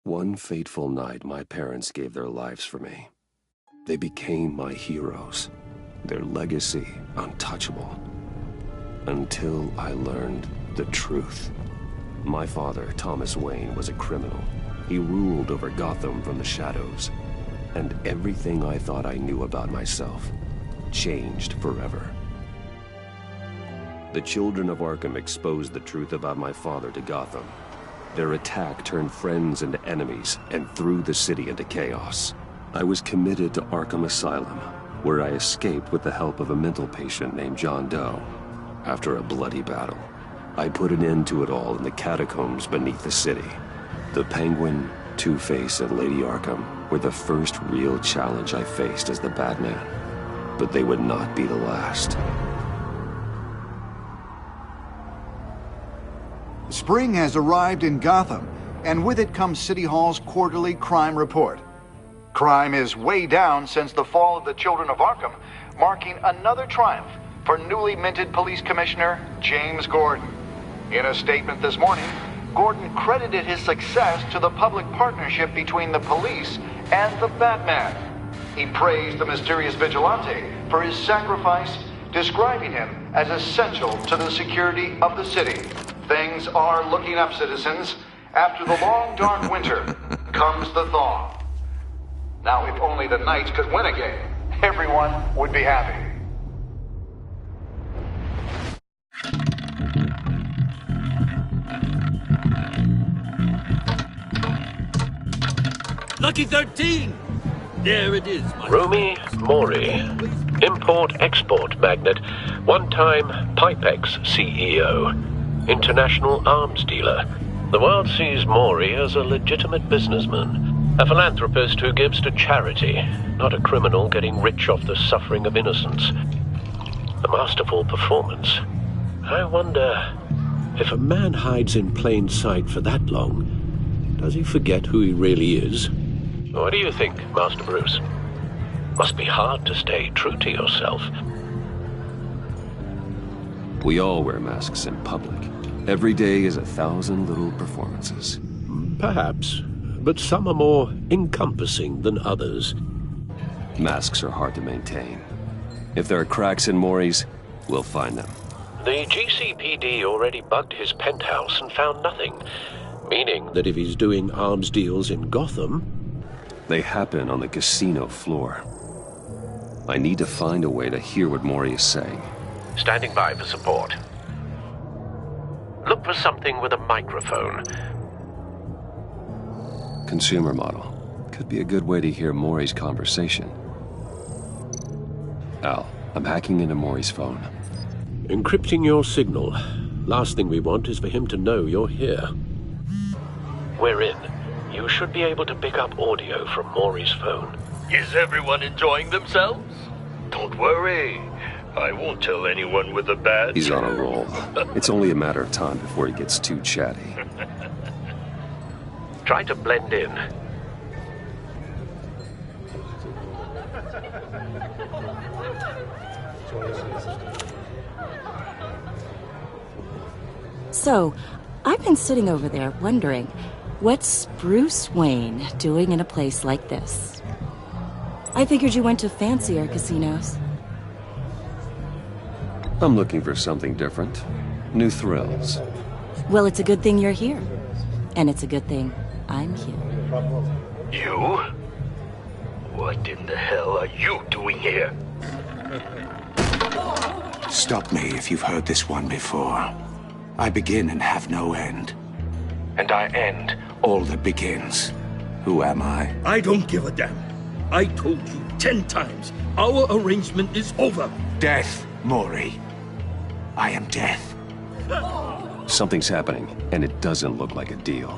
One fateful night, my parents gave their lives for me. They became my heroes, their legacy untouchable. Until I learned the truth. My father, Thomas Wayne, was a criminal. He ruled over Gotham from the shadows. And everything I thought I knew about myself changed forever. The children of Arkham exposed the truth about my father to Gotham. Their attack turned friends into enemies and threw the city into chaos. I was committed to Arkham Asylum, where I escaped with the help of a mental patient named John Doe. After a bloody battle, I put an end to it all in the catacombs beneath the city. The Penguin, Two-Face, and Lady Arkham were the first real challenge I faced as the Batman. But they would not be the last. Spring has arrived in Gotham, and with it comes City Hall's quarterly crime report. Crime is way down since the fall of the Children of Arkham, marking another triumph for newly minted Police Commissioner James Gordon. In a statement this morning, Gordon credited his success to the public partnership between the police and the Batman. He praised the mysterious vigilante for his sacrifice, describing him as essential to the security of the city. Things are looking up, citizens. After the long, dark winter comes the thaw. Now, if only the Knights could win again, everyone would be happy. Lucky 13! There it is, my Rumi Mori, import-export magnate, one-time Pipex CEO, international arms dealer. The world sees Mori as a legitimate businessman, a philanthropist who gives to charity, not a criminal getting rich off the suffering of innocents. A masterful performance. I wonder, if a man hides in plain sight for that long, does he forget who he really is? What do you think, Master Bruce? Must be hard to stay true to yourself. We all wear masks in public. Every day is 1,000 little performances. Perhaps, but some are more encompassing than others. Masks are hard to maintain. If there are cracks in Mori's, we'll find them. The GCPD already bugged his penthouse and found nothing, meaning that if he's doing arms deals in Gotham... They happen on the casino floor. I need to find a way to hear what Mori is saying. Standing by for support. Look for something with a microphone. Consumer model. Could be a good way to hear Mori's conversation. Al, I'm hacking into Mori's phone. Encrypting your signal. Last thing we want is for him to know you're here. We're in. You should be able to pick up audio from Mori's phone. Is everyone enjoying themselves? Don't worry. I won't tell anyone with a badge. He's on a roll. It's only a matter of time before he gets too chatty. Try to blend in. So, I've been sitting over there wondering, what's Bruce Wayne doing in a place like this? I figured you went to fancier casinos. I'm looking for something different. New thrills. Well, it's a good thing you're here. And it's a good thing I'm here. You? What in the hell are you doing here? Stop me if you've heard this one before. I begin and have no end. And I end all that begins. Who am I? I don't give a damn. I told you 10 times. Our arrangement is over. Death, Mori. I am death. Something's happening, and it doesn't look like a deal.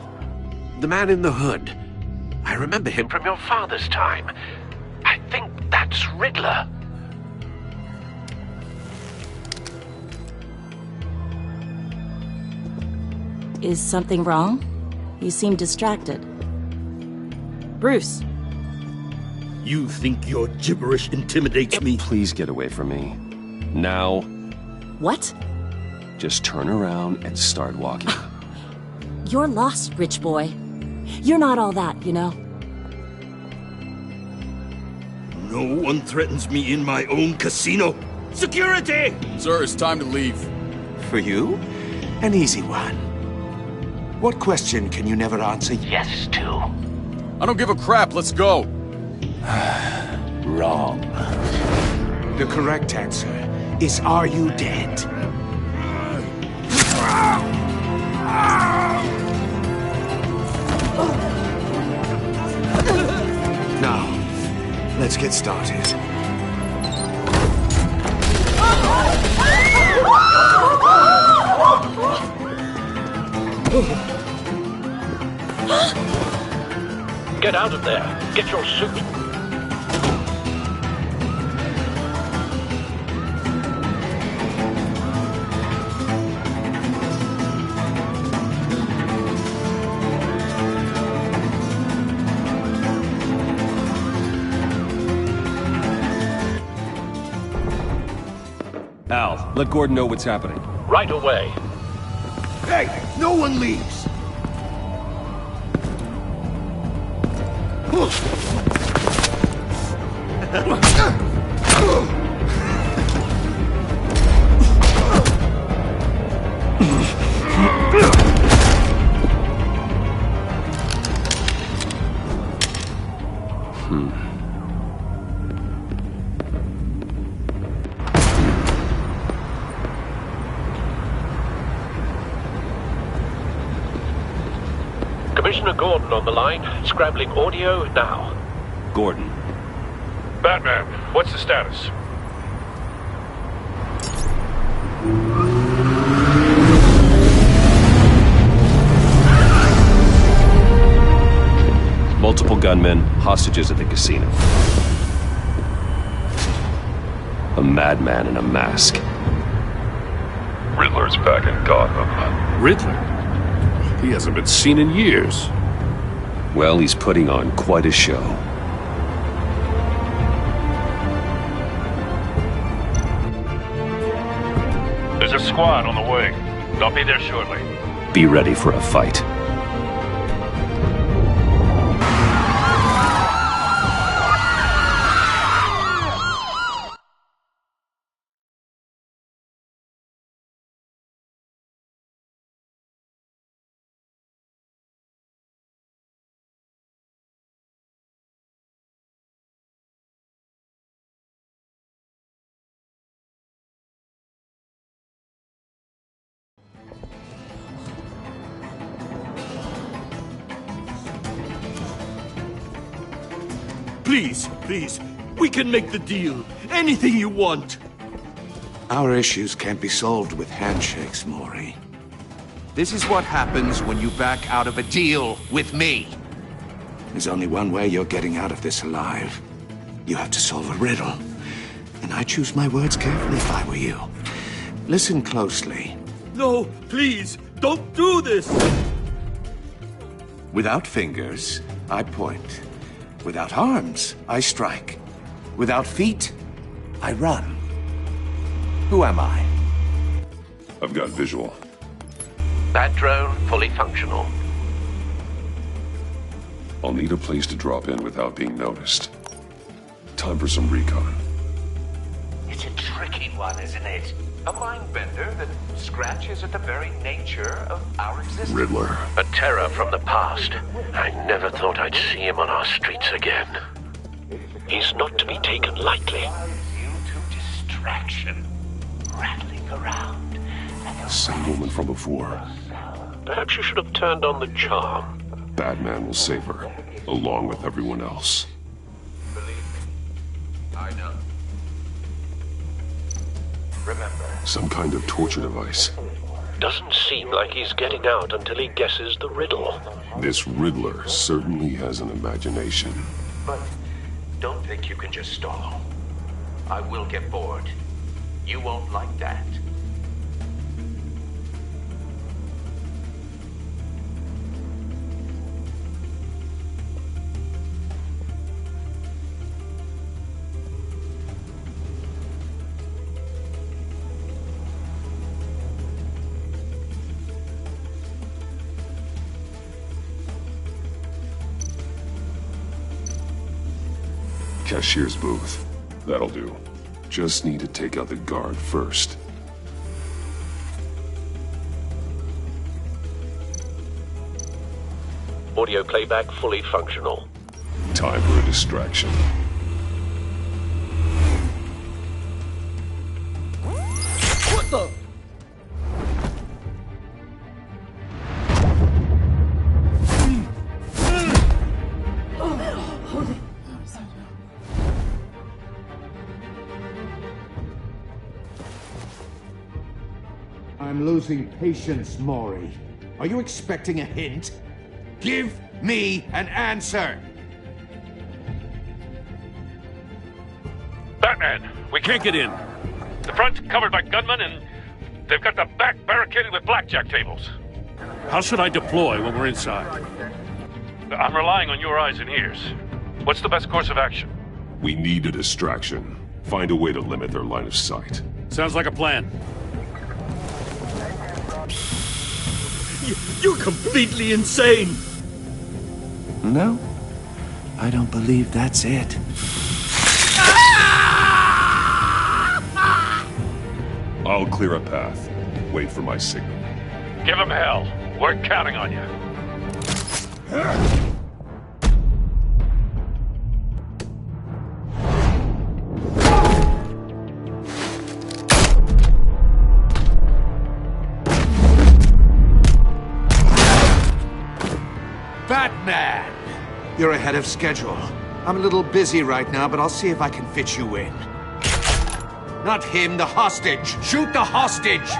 The man in the hood. I remember him from your father's time. I think that's Riddler. Is something wrong? You seem distracted. Bruce. You think your gibberish intimidates me? Please get away from me. Now. What? Just turn around and start walking. You're lost, rich boy. You're not all that, you know? No one threatens me in my own casino. Security! Sir, it's time to leave. For you? An easy one. What question can you never answer yes to? I don't give a crap, let's go. Wrong. The correct answer is, are you dead? Now, let's get started. Get out of there. Get your suit. Al, let Gordon know what's happening. Right away. Hey, no one leaves! Commissioner Gordon on the line. Scrambling audio now. Gordon. Batman, what's the status? Multiple gunmen, hostages at the casino. A madman in a mask. Riddler's back in Gotham. Riddler? He hasn't been seen in years. Well, he's putting on quite a show. There's a squad on the way. They'll be there shortly. Be ready for a fight. Please, please, we can make the deal. Anything you want. Our issues can't be solved with handshakes, Maury. This is what happens when you back out of a deal with me. There's only one way you're getting out of this alive. You have to solve a riddle. And I choose my words carefully if I were you. Listen closely. No, please, don't do this! Without fingers, I point. Without arms, I strike. Without feet, I run. Who am I? I've got visual. That drone fully functional. I'll need a place to drop in without being noticed. Time for some recon. It's a tricky one, isn't it? A mind bender that scratches at the very nature of our existence. Riddler. A terror from the past. I never thought I'd see him on our streets again. He's not to be taken lightly. You to distraction, rattling around. Same woman from before. Perhaps you should have turned on the charm. Batman will save her, along with everyone else. Believe me, I know. Remember. Some kind of torture device. Doesn't seem like he's getting out until he guesses the riddle. This Riddler certainly has an imagination. But don't think you can just stall. I will get bored. You won't like that. Cashier's booth. That'll do. Just need to take out the guard first. Audio playback fully functional. Time for a distraction. What the? I'm losing patience, Maury. Are you expecting a hint? Give me an answer! Batman, we can't get in. The front's covered by gunmen, and they've got the back barricaded with blackjack tables. How should I deploy when we're inside? I'm relying on your eyes and ears. What's the best course of action? We need a distraction. Find a way to limit their line of sight. Sounds like a plan. You're completely insane! No, I don't believe that's it. I'll clear a path. Wait for my signal. Give him hell. We're counting on you. Batman! You're ahead of schedule. I'm a little busy right now, but I'll see if I can fit you in. Not him, the hostage! Shoot the hostage!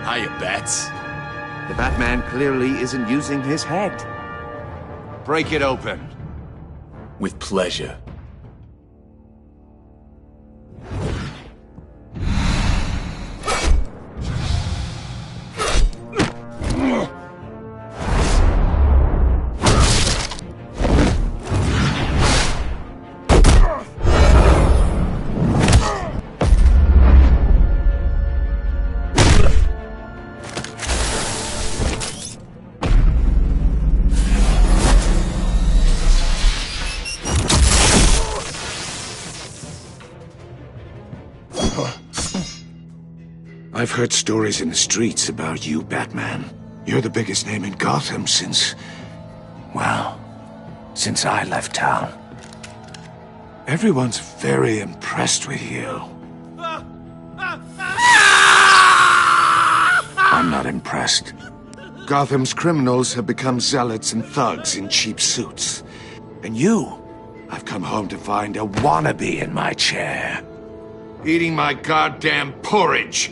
Hiya, Bats. The Batman clearly isn't using his head. Break it open. With pleasure. I've heard stories in the streets about you, Batman. You're the biggest name in Gotham since... well, since I left town. Everyone's very impressed with you. I'm not impressed. Gotham's criminals have become zealots and thugs in cheap suits. And you, I've come home to find a wannabe in my chair. Eating my goddamn porridge.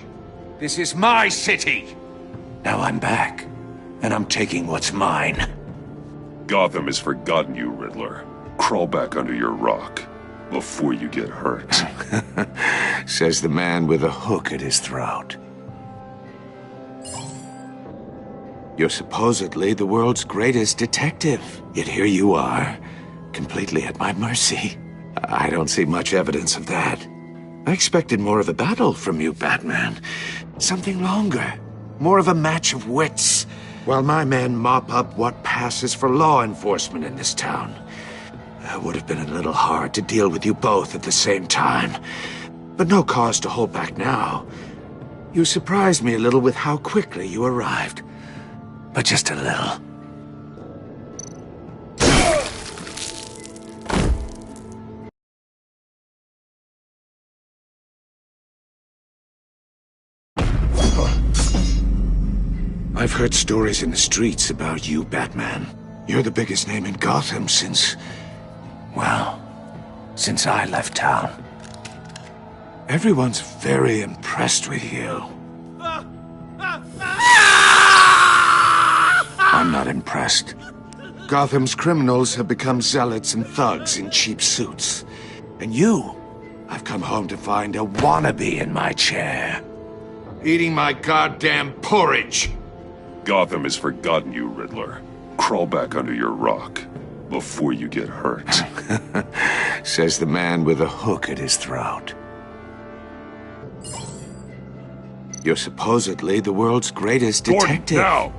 This is my city! Now I'm back, and I'm taking what's mine. Gotham has forgotten you, Riddler. Crawl back under your rock before you get hurt. Says the man with a hook at his throat. You're supposedly the world's greatest detective, yet here you are, completely at my mercy. I don't see much evidence of that. I expected more of a battle from you, Batman. Something longer. More of a match of wits. While my men mop up what passes for law enforcement in this town. It would have been a little hard to deal with you both at the same time. But no cause to hold back now. You surprised me a little with how quickly you arrived. But just a little. I've heard stories in the streets about you, Batman. You're the biggest name in Gotham since... well, since I left town. Everyone's very impressed with you. I'm not impressed. Gotham's criminals have become zealots and thugs in cheap suits. And you, I've come home to find a wannabe in my chair, eating my goddamn porridge. Gotham has forgotten you, Riddler. Crawl back under your rock before you get hurt. Says the man with a hook at his throat. You're supposedly the world's greatest detective. Gordon, now!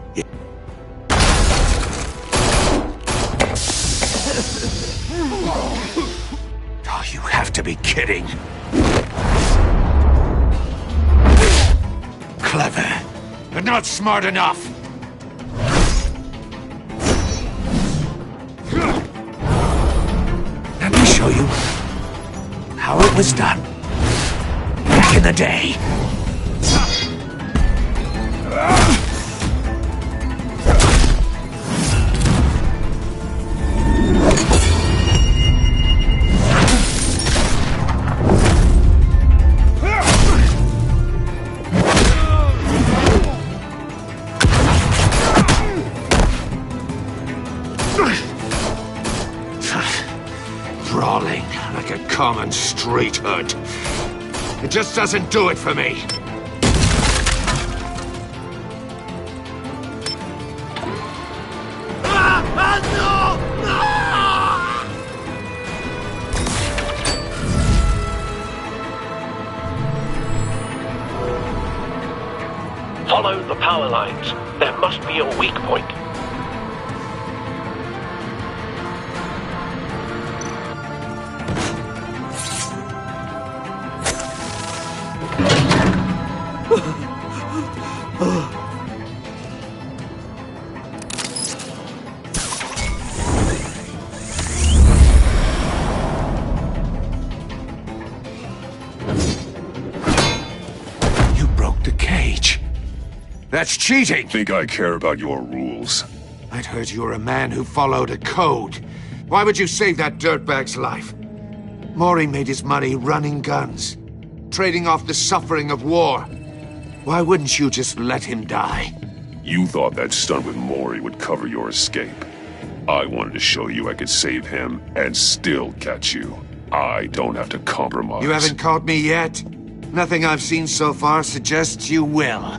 Oh, you have to be kidding. Clever, but not smart enough. Let me show you how it was done back in the day. Brawling like a common street hood. It just doesn't do it for me. Follow the power lines. There must be a weak point. You broke the cage. That's cheating! Think I care about your rules? I'd heard you were a man who followed a code. Why would you save that dirtbag's life? Maury made his money running guns, trading off the suffering of war. Why wouldn't you just let him die? You thought that stunt with Maury would cover your escape. I wanted to show you I could save him and still catch you. I don't have to compromise. You haven't caught me yet? Nothing I've seen so far suggests you will.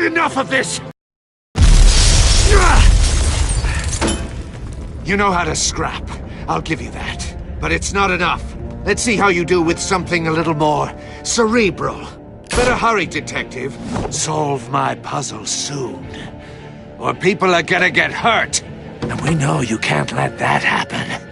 Enough of this! You know how to scrap. I'll give you that. But it's not enough. Let's see how you do with something a little more cerebral. Better hurry, detective. Solve my puzzle soon. Or people are gonna get hurt. And we know you can't let that happen.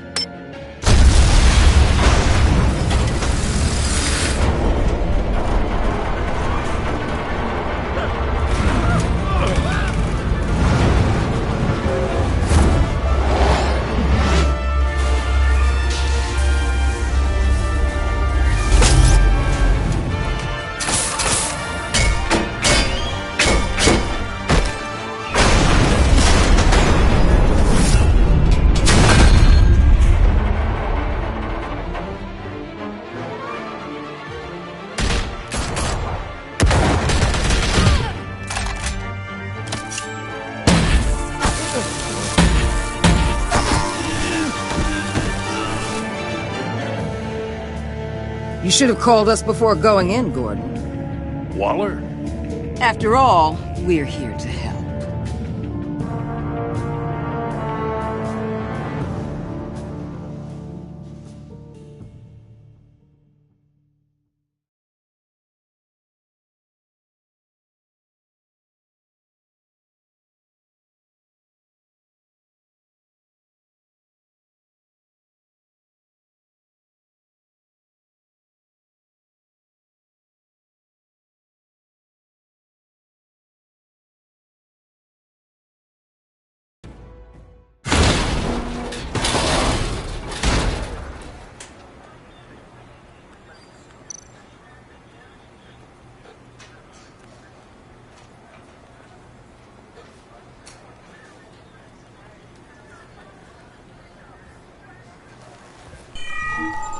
You should have called us before going in, Gordon. Waller? After all, we're here to help.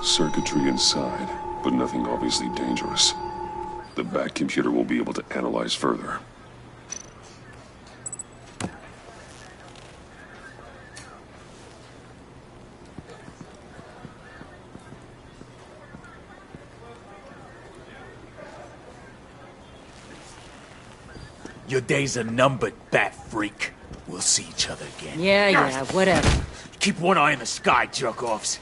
Circuitry inside, but nothing obviously dangerous. The back computer won't be able to analyze further. Your days are numbered, bat freak. We'll see each other again. Yeah, whatever. Keep one eye in the sky, jerk-offs.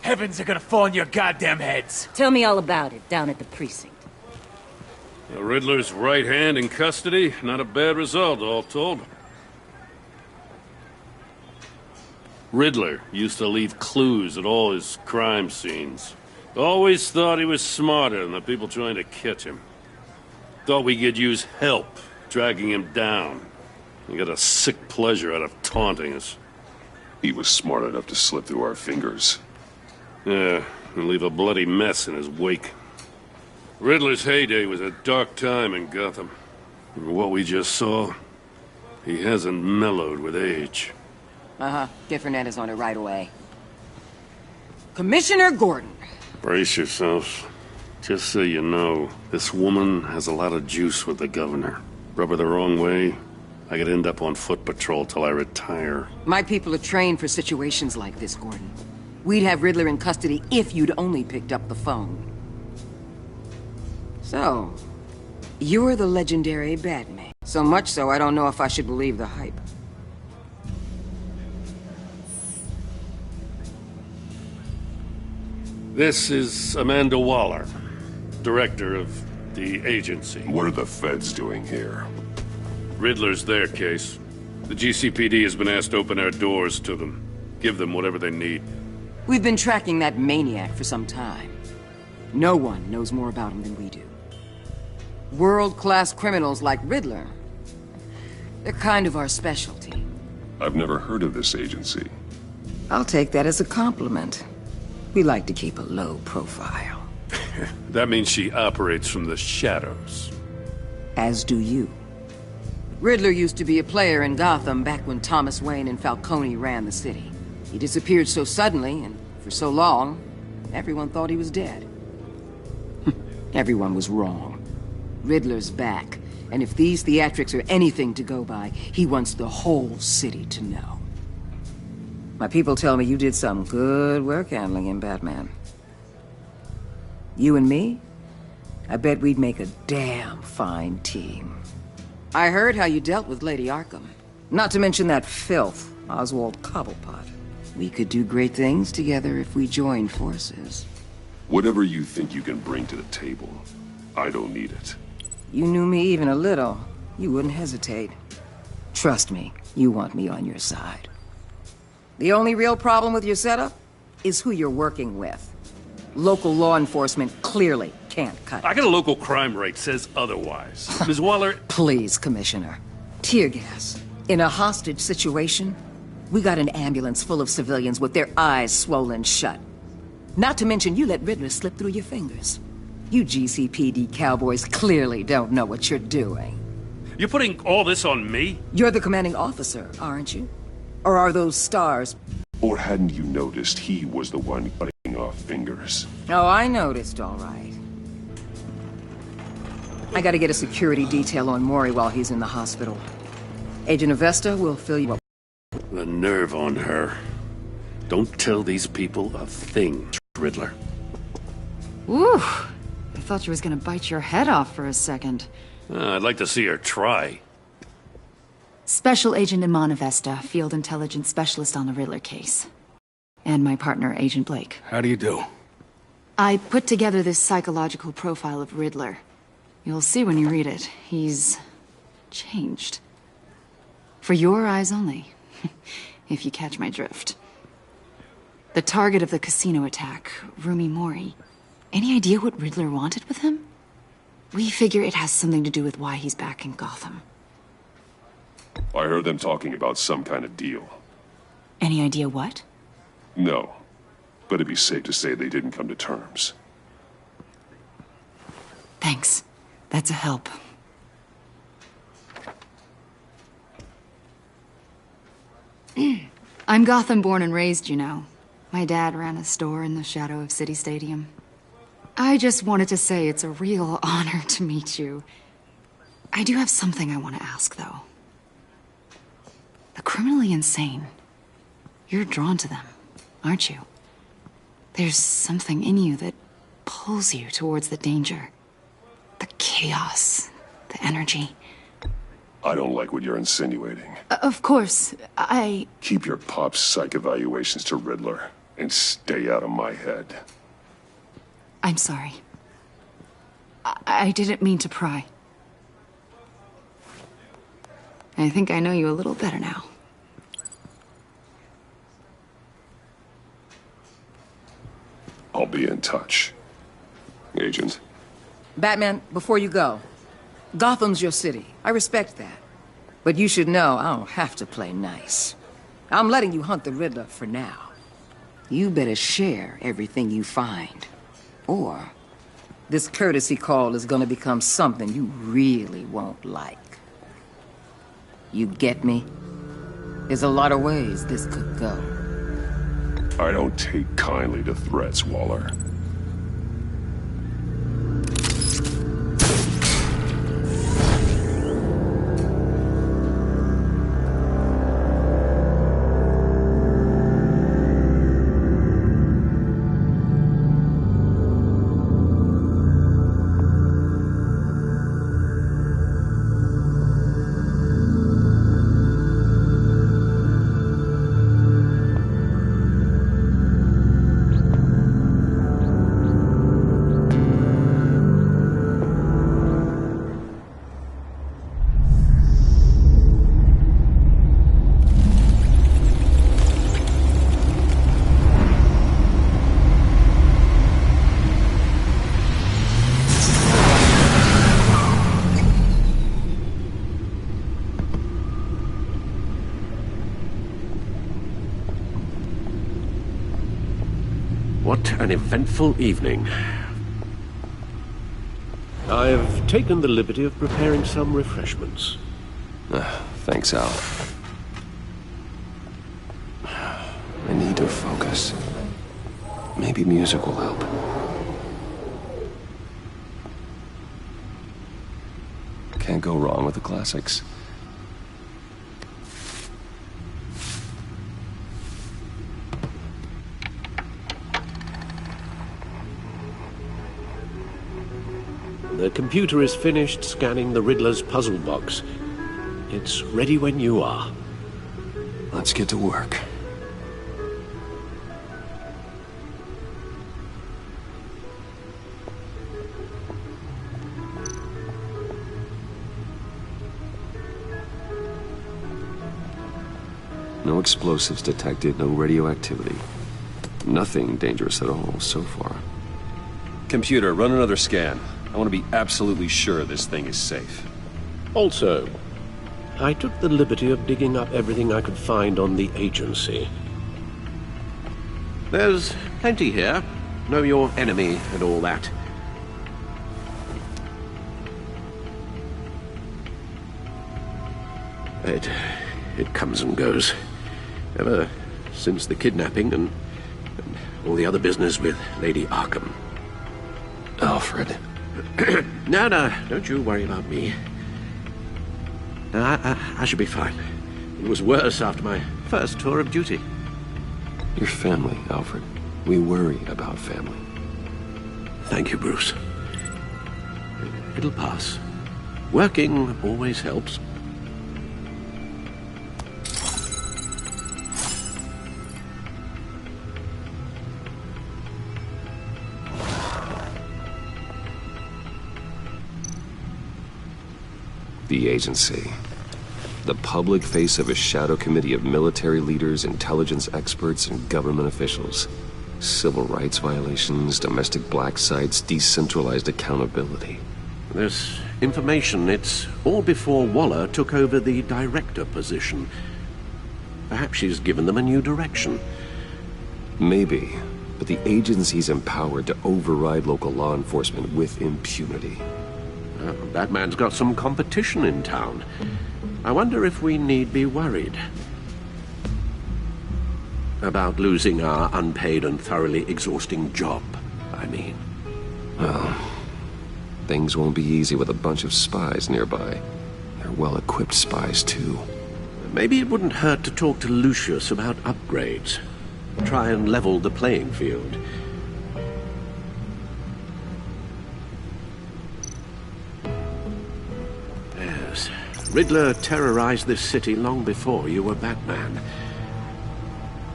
Heavens are gonna fall on your goddamn heads. Tell me all about it down at the precinct. The Riddler's right hand in custody. Not a bad result, all told. Riddler used to leave clues at all his crime scenes. Always thought he was smarter than the people trying to catch him. Thought we could use help dragging him down. He got a sick pleasure out of taunting us. He was smart enough to slip through our fingers. Yeah, and leave a bloody mess in his wake. Riddler's heyday was a dark time in Gotham. For what we just saw, he hasn't mellowed with age. Get Fernandez on it right away. Commissioner Gordon. Brace yourselves. Just so you know, this woman has a lot of juice with the governor. Rub her the wrong way, I could end up on foot patrol till I retire. My people are trained for situations like this, Gordon. We'd have Riddler in custody if you'd only picked up the phone. So, you're the legendary Batman. So much so, I don't know if I should believe the hype. This is Amanda Waller, director of the agency. What are the feds doing here? Riddler's their case. The GCPD has been asked to open our doors to them. Give them whatever they need. We've been tracking that maniac for some time. No one knows more about him than we do. World-class criminals like Riddler. They're kind of our specialty. I've never heard of this agency. I'll take that as a compliment. We like to keep a low profile. That means she operates from the shadows. As do you. Riddler used to be a player in Gotham back when Thomas Wayne and Falcone ran the city. He disappeared so suddenly and for so long, everyone thought he was dead. Everyone was wrong. Riddler's back, and if these theatrics are anything to go by, he wants the whole city to know. My people tell me you did some good work handling him, Batman. You and me? I bet we'd make a damn fine team. I heard how you dealt with Lady Arkham. Not to mention that filth, Oswald Cobblepot. We could do great things together if we joined forces. Whatever you think you can bring to the table, I don't need it. You knew me even a little, you wouldn't hesitate. Trust me, you want me on your side. The only real problem with your setup is who you're working with. Local law enforcement clearly can't cut it. I got a local crime rate says otherwise. Ms. Waller... Please, Commissioner. Tear gas. In a hostage situation, we got an ambulance full of civilians with their eyes swollen shut. Not to mention you let Riddler slip through your fingers. You GCPD cowboys clearly don't know what you're doing. You're putting all this on me? You're the commanding officer, aren't you? Or are those stars? Or hadn't you noticed he was the one cutting off fingers? Oh, I noticed, all right. I gotta get a security detail on Maury while he's in the hospital. Agent Avesta will fill you up. The nerve on her. Don't tell these people a thing, Riddler. Ooh, I thought you was gonna bite your head off for a second. I'd like to see her try. Special Agent Iman Avesta, Field Intelligence Specialist on the Riddler case. And my partner, Agent Blake. How do you do? I put together this psychological profile of Riddler. You'll see when you read it. He's... changed. For your eyes only, if you catch my drift. The target of the casino attack, Rumi Mori. Any idea what Riddler wanted with him? We figure it has something to do with why he's back in Gotham. I heard them talking about some kind of deal. Any idea what? No, but it'd be safe to say they didn't come to terms. Thanks. That's a help. I'm Gotham born and raised, you know. My dad ran a store in the shadow of City Stadium. I just wanted to say it's a real honor to meet you. I do have something I want to ask, though. The criminally insane. You're drawn to them, aren't you? There's something in you that pulls you towards the danger. The chaos, the energy. I don't like what you're insinuating. Of course, I... Keep your pop psych evaluations to Riddler, and stay out of my head. I'm sorry. I didn't mean to pry. I think I know you a little better now. I'll be in touch. Agent. Batman, before you go, Gotham's your city. I respect that. But you should know I don't have to play nice. I'm letting you hunt the Riddler for now. You better share everything you find. Or this courtesy call is gonna become something you really won't like. You get me? There's a lot of ways this could go. I don't take kindly to threats, Waller. What an eventful evening. I've taken the liberty of preparing some refreshments. Thanks, Al. I need to focus. Maybe music will help. Can't go wrong with the classics. The computer is finished scanning the Riddler's puzzle box. It's ready when you are. Let's get to work. No explosives detected, no radioactivity. Nothing dangerous at all so far. Computer, run another scan. I want to be absolutely sure this thing is safe. Also, I took the liberty of digging up everything I could find on the agency. There's plenty here. Know your enemy and all that. It comes and goes. Ever since the kidnapping and all the other business with Lady Arkham. Alfred. No, don't you worry about me. I should be fine. It was worse after my first tour of duty. Your family, Alfred. We worry about family. Thank you, Bruce. It'll pass. Working always helps. The agency. The public face of a shadow committee of military leaders, intelligence experts, and government officials. Civil rights violations, domestic black sites, decentralized accountability. This information, it's all before Waller took over the director position. Perhaps she's given them a new direction. Maybe, but the agency's empowered to override local law enforcement with impunity. Batman's got some competition in town. I wonder if we need be worried. About losing our unpaid and thoroughly exhausting job, I mean. Well, things won't be easy with a bunch of spies nearby. They're well-equipped spies, too. Maybe it wouldn't hurt to talk to Lucius about upgrades. Try and level the playing field. Yes, Riddler terrorized this city long before you were Batman.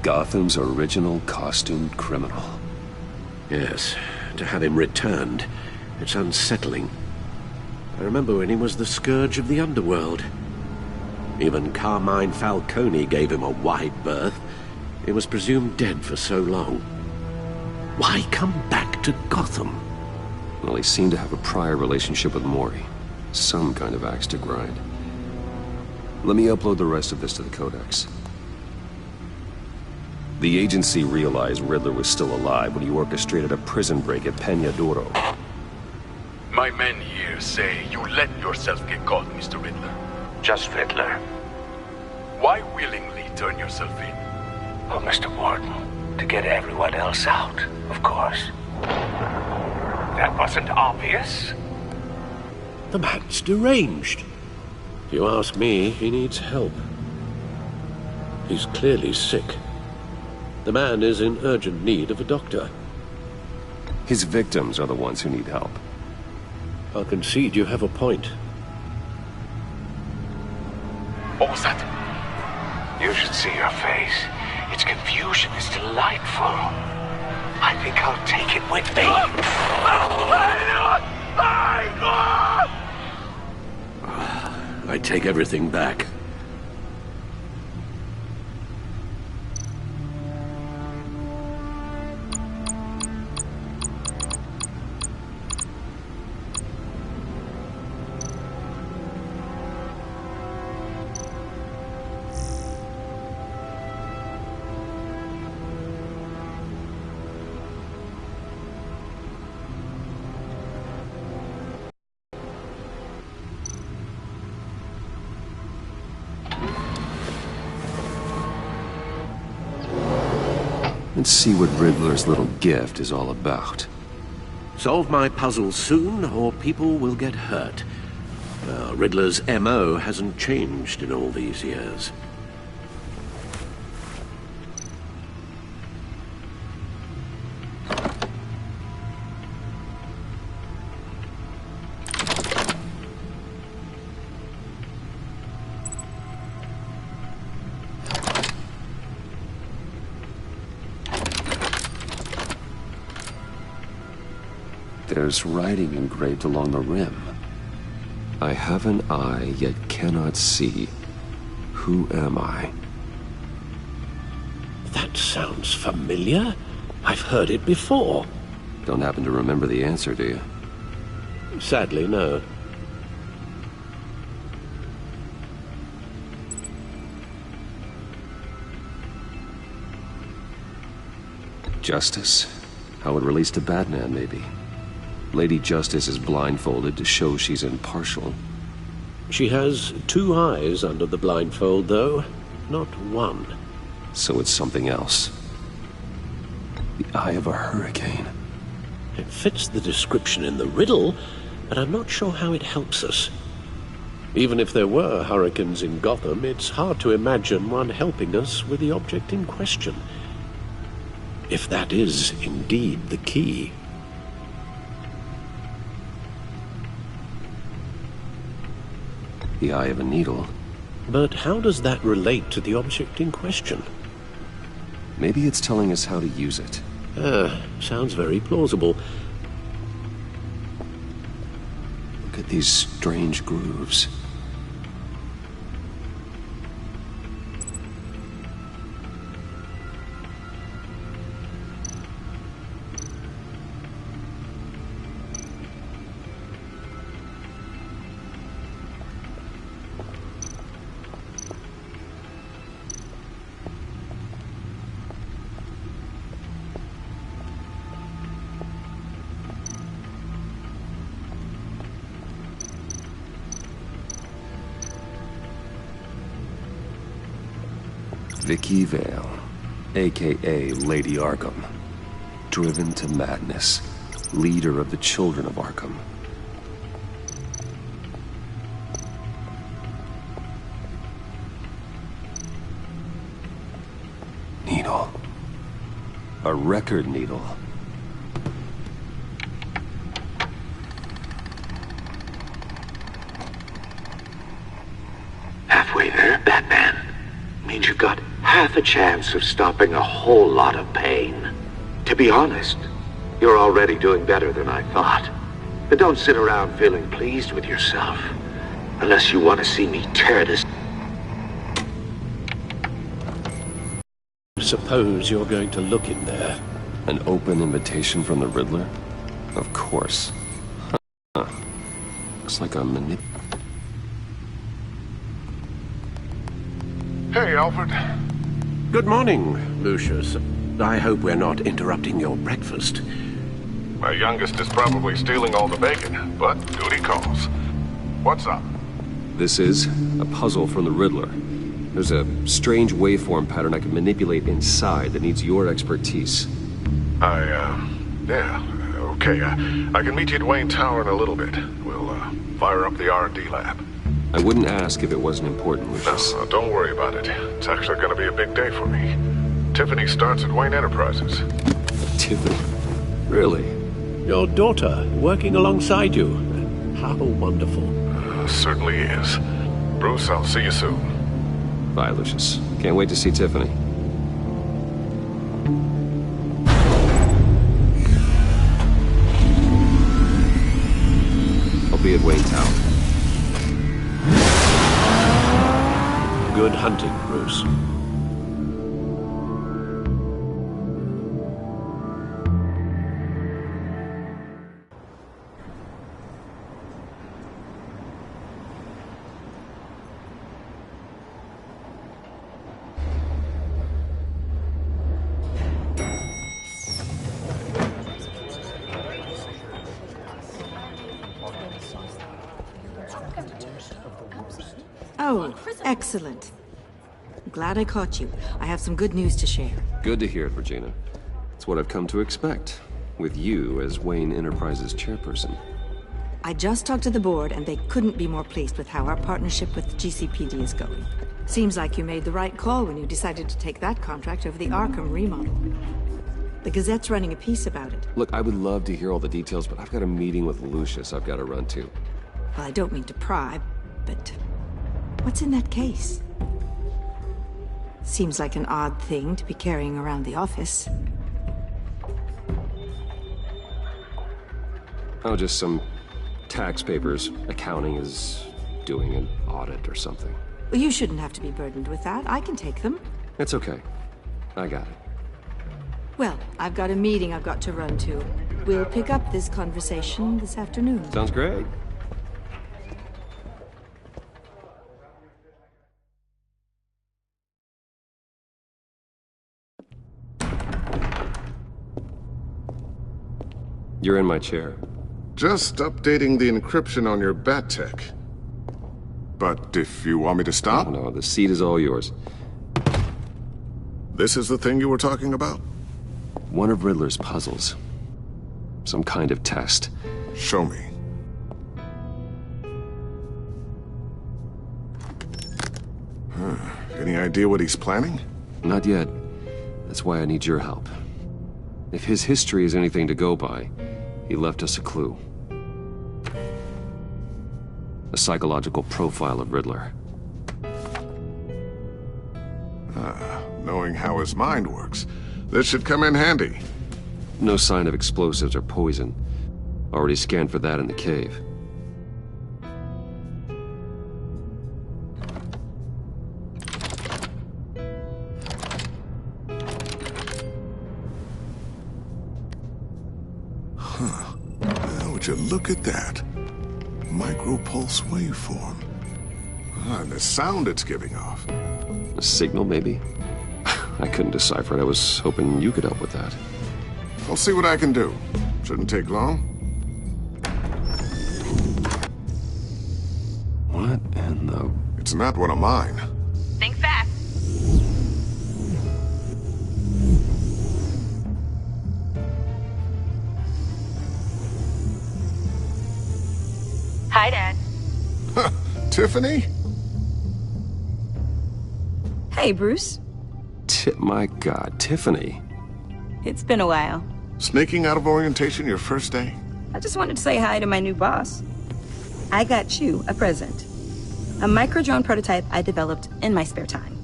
Gotham's original costumed criminal. Yes, to have him returned, it's unsettling. I remember when he was the scourge of the underworld. Even Carmine Falcone gave him a wide berth. He was presumed dead for so long. Why come back to Gotham? Well, he seemed to have a prior relationship with Mori. Some kind of axe to grind. Let me upload the rest of this to the Codex. The agency realized Riddler was still alive when he orchestrated a prison break at Peña Duro. My men here say you let yourself get caught, Mr. Riddler. Just Riddler. Why willingly turn yourself in? Oh, Mr. Warden, to get everyone else out, of course. That wasn't obvious. The man's deranged. If you ask me, he needs help. He's clearly sick. The man is in urgent need of a doctor. His victims are the ones who need help. I'll concede you have a point. What was that? You should see your face. Its confusion is delightful. I think I'll take it with me. I take everything back. Let's see what Riddler's little gift is all about. Solve my puzzle soon, or people will get hurt. Riddler's MO hasn't changed in all these years. There's writing engraved along the rim. I have an eye, yet cannot see. Who am I? That sounds familiar. I've heard it before. Don't happen to remember the answer, do you? Sadly, no. Justice? How it relates to Batman, maybe. Lady Justice is blindfolded to show she's impartial. She has two eyes under the blindfold, though, not one. So it's something else. The eye of a hurricane. It fits the description in the riddle, but I'm not sure how it helps us. Even if there were hurricanes in Gotham, it's hard to imagine one helping us with the object in question. If that is indeed the key. The eye of a needle. But how does that relate to the object in question? Maybe it's telling us how to use it. Sounds very plausible. Look at these strange grooves. Vicky Vale, AKA Lady Arkham. Driven to madness. Leader of the Children of Arkham. Needle. A record needle. Halfway there, Batman. Means you've got half a chance of stopping a whole lot of pain. To be honest, you're already doing better than I thought. But don't sit around feeling pleased with yourself. Unless you want to see me tear this... Suppose you're going to look in there. An open invitation from the Riddler? Of course. Huh. Looks like a Hey, Alfred. Good morning, Lucius. I hope we're not interrupting your breakfast. My youngest is probably stealing all the bacon, but duty calls. What's up? This is a puzzle from the Riddler. There's a strange waveform pattern I can manipulate inside that needs your expertise. Yeah, okay. I can meet you at Wayne Tower in a little bit. We'll, fire up the R&D lab. I wouldn't ask if it wasn't important, Lucius. No, don't worry about it. It's actually gonna be a big day for me. Tiffany starts at Wayne Enterprises. Tiffany? Really? Your daughter, working alongside you. How wonderful. Certainly is. Bruce, I'll see you soon. Bye, Lucius. Can't wait to see Tiffany. I'll be at Wayne Tower. Good hunting, Bruce. Oh, excellent. Glad I caught you. I have some good news to share. Good to hear it, Regina. It's what I've come to expect, with you as Wayne Enterprises chairperson. I just talked to the board, and they couldn't be more pleased with how our partnership with GCPD is going. Seems like you made the right call when you decided to take that contract over the Arkham remodel. The Gazette's running a piece about it. Look, I would love to hear all the details, but I've got a meeting with Lucius I've got to run to. Well, I don't mean to pry, but what's in that case? Seems like an odd thing to be carrying around the office. Oh, just some tax papers. Accounting is doing an audit or something. Well, you shouldn't have to be burdened with that. I can take them. It's okay. I got it. Well, I've got a meeting I've got to run to. We'll pick up this conversation this afternoon. Sounds great. You're in my chair. Just updating the encryption on your bat tech. But if you want me to stop... Oh, no, the seat is all yours. This is the thing you were talking about? One of Riddler's puzzles. Some kind of test. Show me. Any idea what he's planning? Not yet. That's why I need your help. If his history is anything to go by, he left us a clue. A psychological profile of Riddler. Knowing how his mind works, this should come in handy. No sign of explosives or poison. Already scanned for that in the cave. Would you look at that? Micropulse waveform. And the sound it's giving off. A signal, maybe? I couldn't decipher it. I was hoping you could help with that. I'll see what I can do. Shouldn't take long. What in the... It's not one of mine. Think fast. Tiffany? Hey, Bruce. My God, Tiffany. It's been a while. Sneaking out of orientation your first day? I just wanted to say hi to my new boss. I got you a present. A micro-drone prototype I developed in my spare time.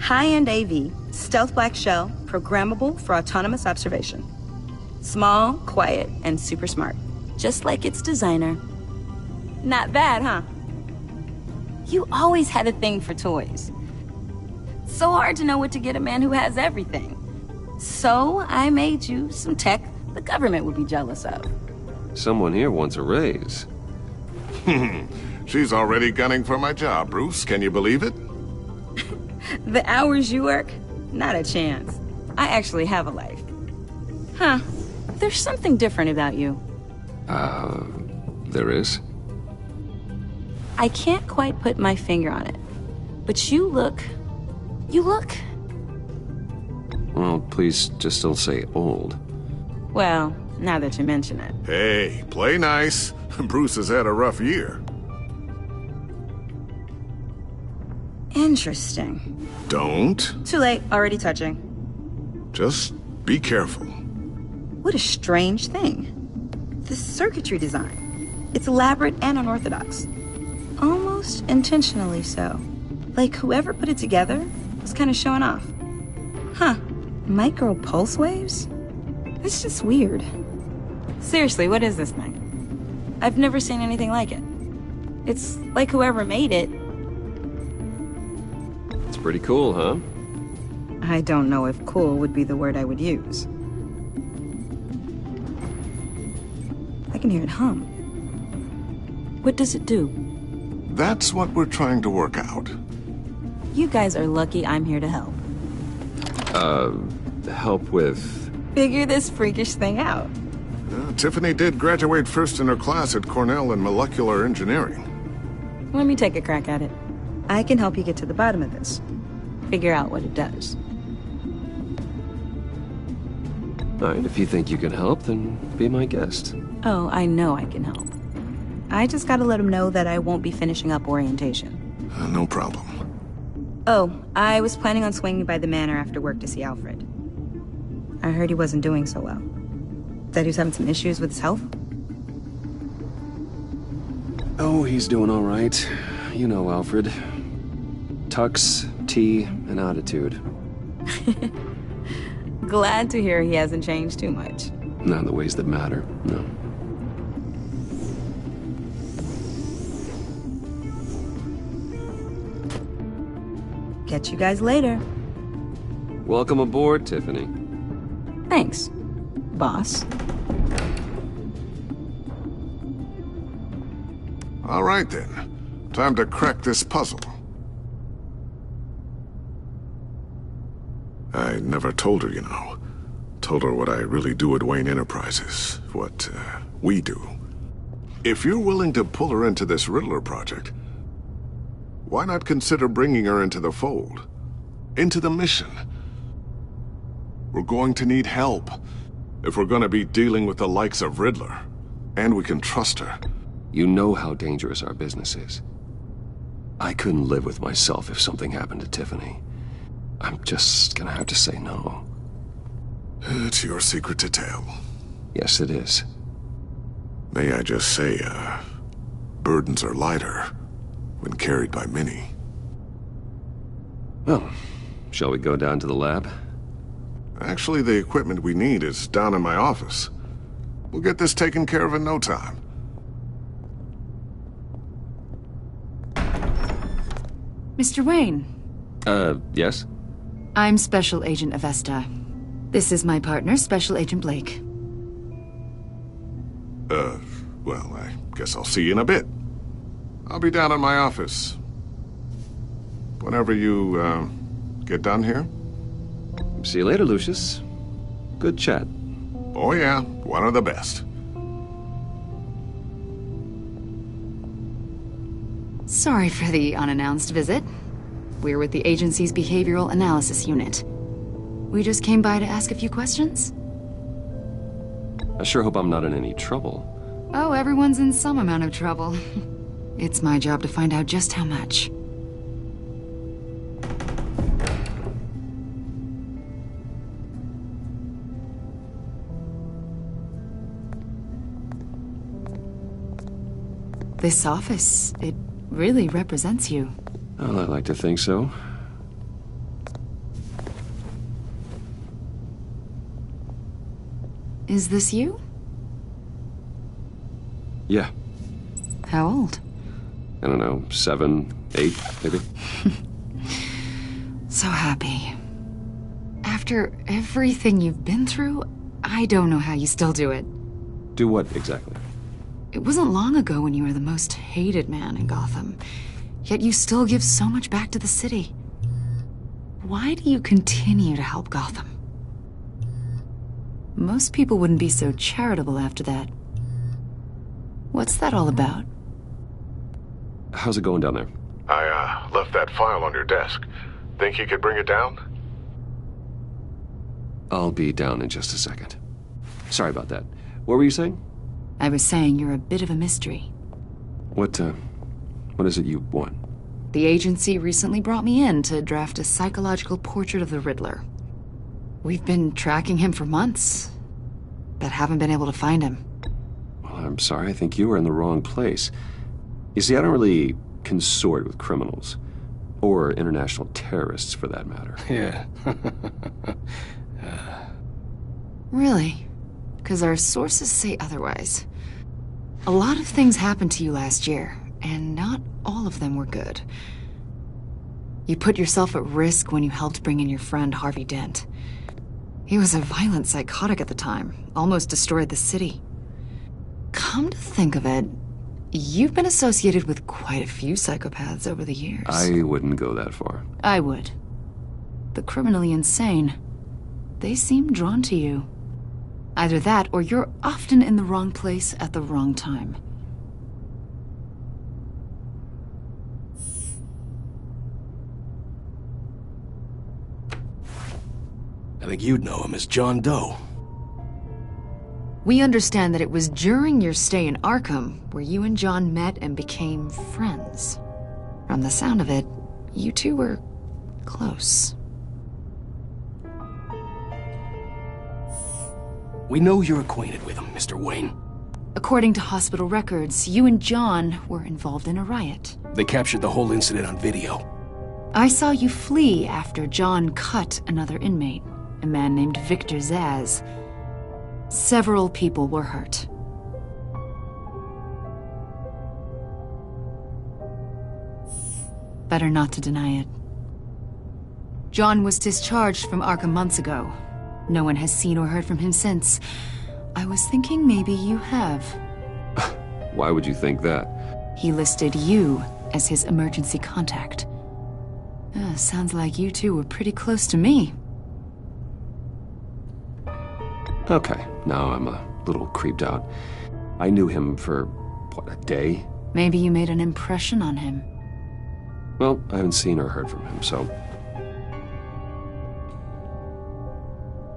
High-end AV, stealth black shell, programmable for autonomous observation. Small, quiet, and super smart. Just like its designer. Not bad, huh? You always had a thing for toys. So hard to know what to get a man who has everything. So I made you some tech the government would be jealous of. Someone here wants a raise. She's already gunning for my job, Bruce. Can you believe it? The hours you work? Not a chance. I actually have a life. Huh. There's something different about you. There is? I can't quite put my finger on it. But you look... Well, please just don't say old. Well, now that you mention it. Hey, play nice. Bruce has had a rough year. Interesting. Don't. Too late, already touching. Just be careful. What a strange thing. The circuitry design. It's elaborate and unorthodox. Almost intentionally so. Like whoever put it together was kind of showing off. Huh. Micro pulse waves? It's just weird. Seriously, what is this thing? I've never seen anything like it. It's like whoever made it. It's pretty cool, huh? I don't know if cool would be the word I would use. I can hear it hum. What does it do? That's what we're trying to work out. You guys are lucky I'm here to help. Help with... Figure this freakish thing out. Tiffany did graduate first in her class at Cornell in molecular engineering. Let me take a crack at it. I can help you get to the bottom of this. Figure out what it does. Alright, if you think you can help, then be my guest. Oh, I know I can help. I just gotta let him know that I won't be finishing up orientation. No problem. Oh, I was planning on swinging by the manor after work to see Alfred. I heard he wasn't doing so well. That he was having some issues with his health? Oh, he's doing all right. You know Alfred. Tux, tea, and attitude. Glad to hear he hasn't changed too much. Not in the ways that matter, no. Catch you guys later. Welcome aboard, Tiffany. Thanks, boss. All right, then. Time to crack this puzzle. I never told her, you know. Told her what I really do at Wayne Enterprises. What, we do. If you're willing to pull her into this Riddler project, why not consider bringing her into the fold? Into the mission? We're going to need help if we're going to be dealing with the likes of Riddler. And we can trust her. You know how dangerous our business is. I couldn't live with myself if something happened to Tiffany. I'm just gonna have to say no. It's your secret to tell. Yes, it is. May I just say, burdens are lighter when carried by many. Well, shall we go down to the lab? Actually, the equipment we need is down in my office. We'll get this taken care of in no time. Mr. Wayne. Yes? I'm Special Agent Avesta. This is my partner, Special Agent Blake. Well, I guess I'll see you in a bit. I'll be down in my office. Whenever you, get done here. See you later, Lucius. Good chat. Oh yeah, one of the best. Sorry for the unannounced visit. We're with the agency's Behavioral Analysis Unit. We just came by to ask a few questions. I sure hope I'm not in any trouble. Oh, everyone's in some amount of trouble. It's my job to find out just how much. This office, it really represents you. Well, I like to think so. Is this you? Yeah. How old? I don't know, 7, 8, maybe? So happy. After everything you've been through, I don't know how you still do it. Do what, exactly? It wasn't long ago when you were the most hated man in Gotham, yet you still give so much back to the city. Why do you continue to help Gotham? Most people wouldn't be so charitable after that. What's that all about? How's it going down there? I left that file on your desk. Think you could bring it down? I'll be down in just a second. Sorry about that. What were you saying? I was saying you're a bit of a mystery. What is it you want? The agency recently brought me in to draft a psychological portrait of the Riddler. We've been tracking him for months, but haven't been able to find him. Well, I'm sorry, I think you were in the wrong place. You see, I don't really consort with criminals. Or international terrorists, for that matter. Yeah. Really? Because our sources say otherwise. A lot of things happened to you last year, and not all of them were good. You put yourself at risk when you helped bring in your friend Harvey Dent. He was a violent psychotic at the time, almost destroyed the city. Come to think of it, you've been associated with quite a few psychopaths over the years. I wouldn't go that far. I would. The criminally insane. They seem drawn to you. Either that, or you're often in the wrong place at the wrong time. I think you'd know him as John Doe. We understand that it was during your stay in Arkham where you and John met and became friends. From the sound of it, you two were close. We know you're acquainted with him, Mr. Wayne. According to hospital records, you and John were involved in a riot. They captured the whole incident on video. I saw you flee after John cut another inmate, a man named Victor Zaz. Several people were hurt. Better not to deny it. John was discharged from Arkham months ago. No one has seen or heard from him since. I was thinking maybe you have. Why would you think that? He listed you as his emergency contact. Sounds like you two were pretty close to me. Okay, now I'm a little creeped out. I knew him for, what, a day? Maybe you made an impression on him. Well, I haven't seen or heard from him, so...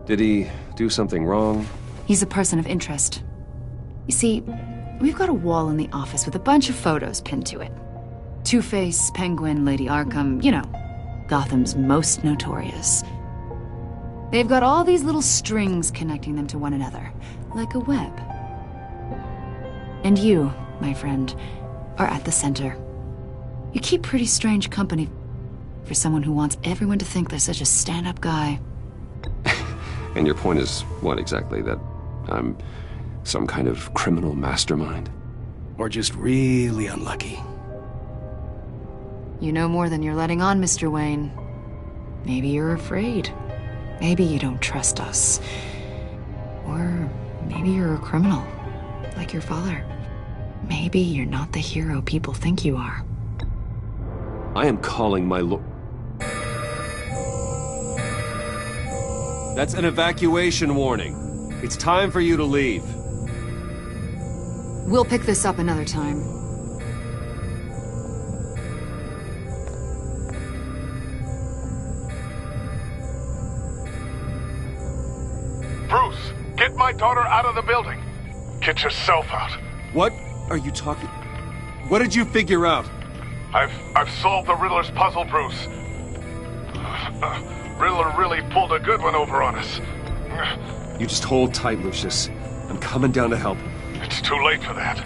Did he do something wrong? He's a person of interest. You see, we've got a wall in the office with a bunch of photos pinned to it. Two-Face, Penguin, Lady Arkham, you know, Gotham's most notorious. They've got all these little strings connecting them to one another, like a web. And you, my friend, are at the center. You keep pretty strange company for someone who wants everyone to think they're such a stand-up guy. And your point is what exactly? That I'm some kind of criminal mastermind? Or just really unlucky? You know more than you're letting on, Mr. Wayne. Maybe you're afraid. Maybe you don't trust us. Or maybe you're a criminal, like your father. Maybe you're not the hero people think you are. I am calling my That's an evacuation warning. It's time for you to leave. We'll pick this up another time. Bruce, get my daughter out of the building. Get yourself out. What are you talking... What did you figure out? I've solved the Riddler's puzzle, Bruce. Riddler really pulled a good one over on us. You just hold tight, Lucius. I'm coming down to help. It's too late for that.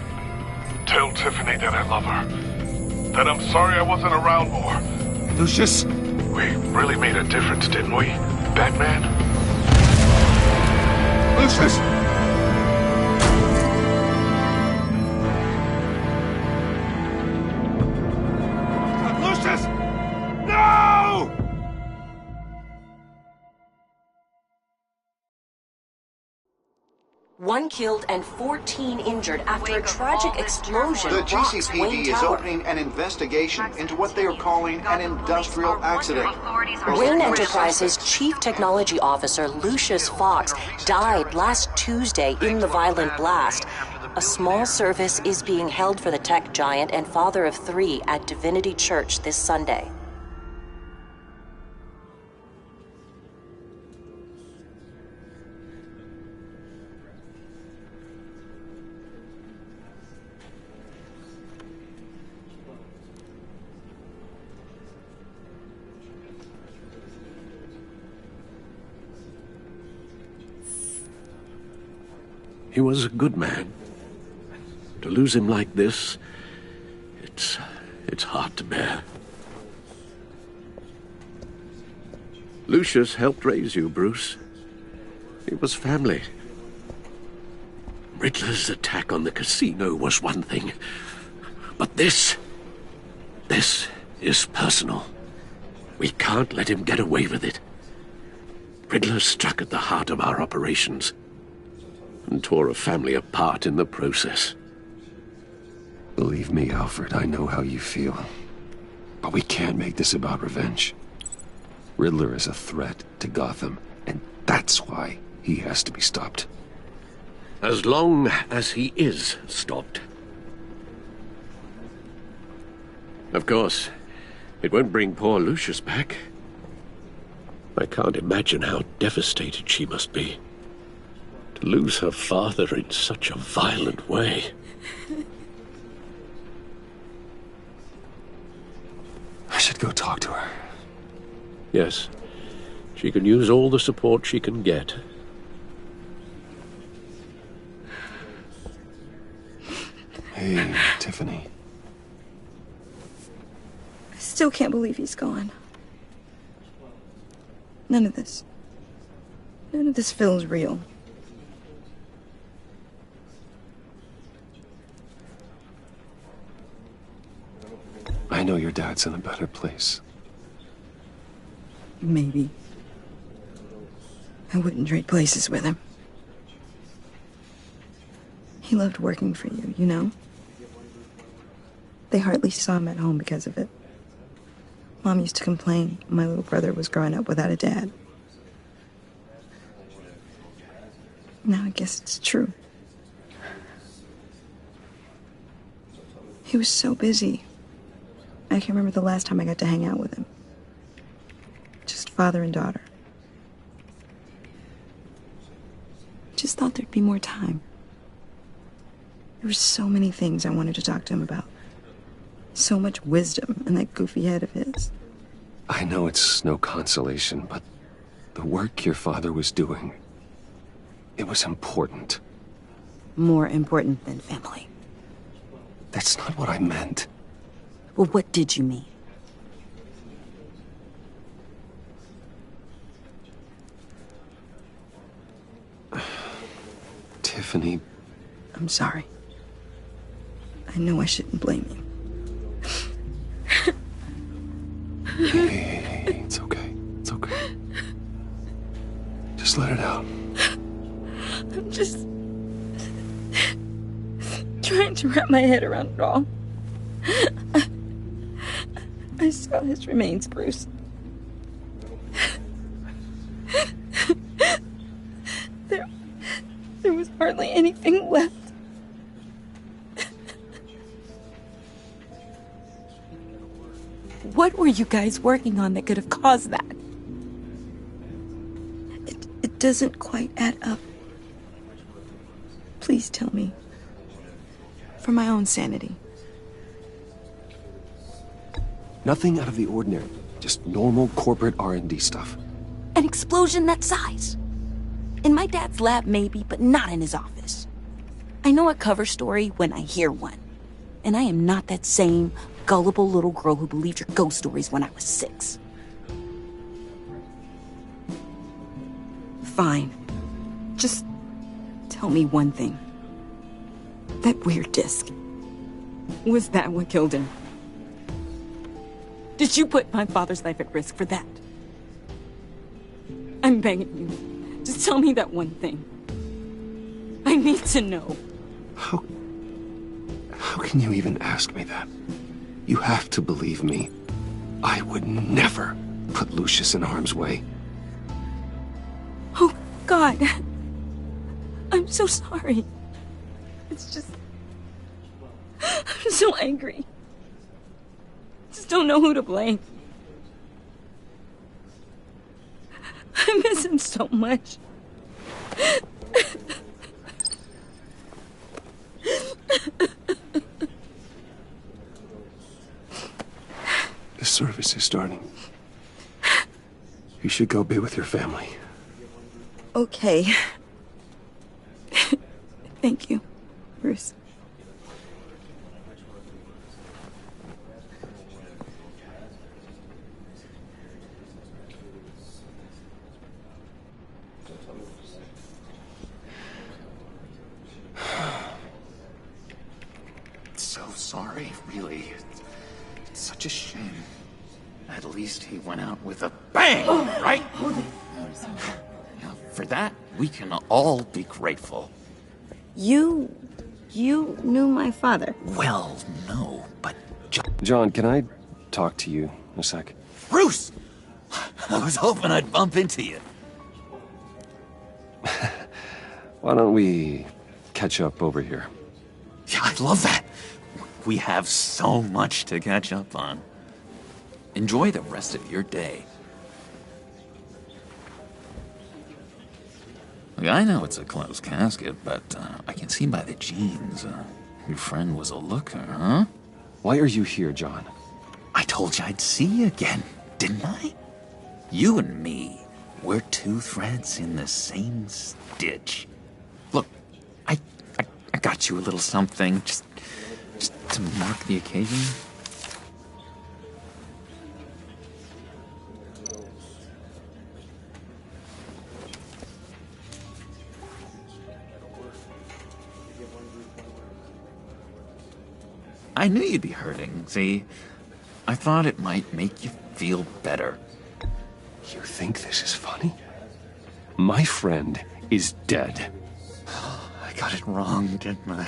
Tell Tiffany that I love her. That I'm sorry I wasn't around more. Lucius! We really made a difference, didn't we, Batman? Lucius! Lucius! No! One killed and 14 injured after a tragic explosion. The rocks GCPD Wayne is Tower. opening an investigation into what they are calling an industrial accident. Wayne Enterprises' chief technology officer, Lucius Fox, died last Tuesday in the violent blast. A small service is being held for the tech giant and father of 3 at Divinity Church this Sunday. He was a good man. To lose him like this, it's hard to bear. Lucius helped raise you, Bruce. It was family. Riddler's attack on the casino was one thing, but this is personal. We can't let him get away with it. Riddler struck at the heart of our operations and tore a family apart in the process. Believe me, Alfred, I know how you feel. But we can't make this about revenge. Riddler is a threat to Gotham, and that's why he has to be stopped. As long as he is stopped. Of course, it won't bring poor Lucius back. I can't imagine how devastated she must be. To lose her father in such a violent way. I should go talk to her. Yes, she can use all the support she can get. Hey, Tiffany. I still can't believe he's gone. None of this feels real. I know your dad's in a better place. Maybe. I wouldn't trade places with him. He loved working for you, you know? They hardly saw him at home because of it. Mom used to complain my little brother was growing up without a dad. Now I guess it's true. He was so busy. I can't remember the last time I got to hang out with him. Just father and daughter. Just thought there'd be more time. There were so many things I wanted to talk to him about. So much wisdom in that goofy head of his. I know it's no consolation, but the work your father was doing, it was important. More important than family. That's not what I meant. Well, what did you mean? Tiffany. I'm sorry. I know I shouldn't blame you. Hey, it's okay. It's okay. Just let it out. I'm just trying to wrap my head around it all. I saw his remains, Bruce. There was hardly anything left. What were you guys working on that could have caused that? It doesn't quite add up. Please tell me. For my own sanity. Nothing out of the ordinary. Just normal corporate R&D stuff. An explosion that size. In my dad's lab, maybe, but not in his office. I know a cover story when I hear one. And I am not that same gullible little girl who believed your ghost stories when I was 6. Fine. Just tell me one thing. That weird disc. Was that what killed him? Did you put my father's life at risk for that? I'm begging you. Just tell me that one thing. I need to know. How can you even ask me that? You have to believe me. I would never put Lucius in harm's way. Oh, God. I'm so sorry. It's just... I'm so angry. Just don't know who to blame. I miss him so much. The service is starting. You should go be with your family. Okay. Thank you, Bruce. So sorry, really. It's such a shame. At least he went out with a bang, right? Yeah, for that, we can all be grateful. You knew my father? Well, no, but... John, can I talk to you a sec? Bruce! I was hoping I'd bump into you. Why don't we catch up over here? Yeah, I'd love that. We have so much to catch up on. Enjoy the rest of your day. Look, I know it's a closed casket, but I can see by the jeans. Your friend was a looker, huh? Why are you here, John? I told you I'd see you again, didn't I? You and me, we're two threads in the same stitch. Look, I got you a little something, just to mark the occasion. I knew you'd be hurting, see? I thought it might make you feel better. You think this is funny? My friend is dead. I got it wrong, didn't I?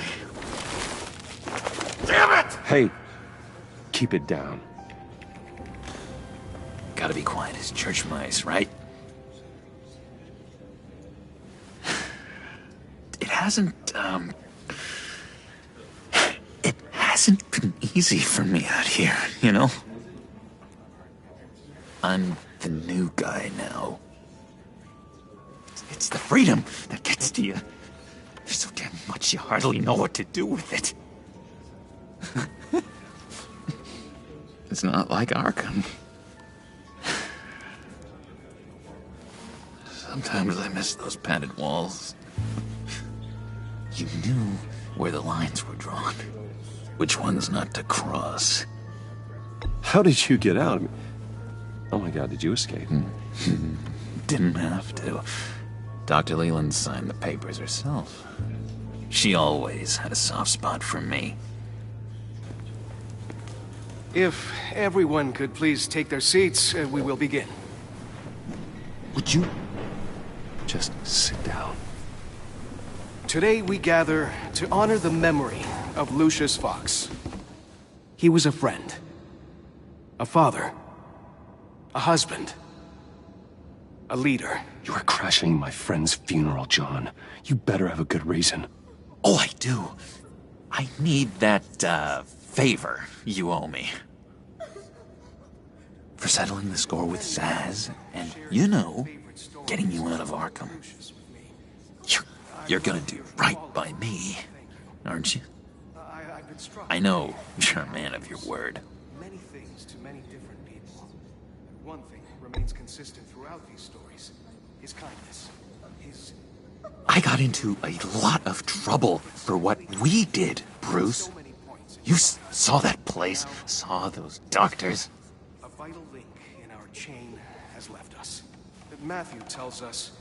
Damn it! Hey, keep it down. Gotta be quiet as church mice, right? It hasn't been easy for me out here, you know? I'm the new guy now. It's the freedom that gets to you. There's so damn much you hardly know what to do with it. It's not like Arkham. Sometimes I miss those padded walls. You knew where the lines were drawn. Which ones not to cross. How did you get out? Oh my God, did you escape? Didn't have to. Dr. Leland signed the papers herself. She always had a soft spot for me. If everyone could please take their seats, we will begin. Would you just sit down? Today we gather to honor the memory of Lucius Fox. He was a friend, a father, a husband, a leader. You are crashing my friend's funeral, John. You better have a good reason. Oh, I do. I need that, favor you owe me. For settling the score with Zaz, and, you know, getting you out of Arkham. You're gonna do right by me, aren't you? I know you're a man of your word. to many different people. One thing remains consistent throughout these stories. His kindness. His... I got into a lot of trouble for what we did, Bruce. You saw that place, saw those doctors. A vital link in our chain has left us. That Matthew tells us...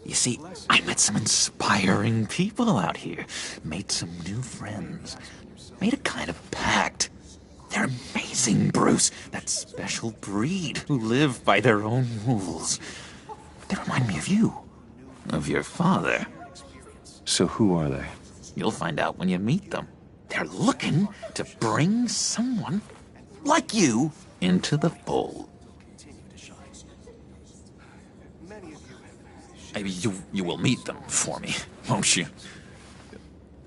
You see, I met some inspiring people out here. Made some new friends. Made a kind of pact. They're amazing, Bruce. That special breed who live by their own rules. They remind me of you. Of your father. So who are they? You'll find out when you meet them. They're looking to bring someone like you into the fold. You will meet them for me, won't you?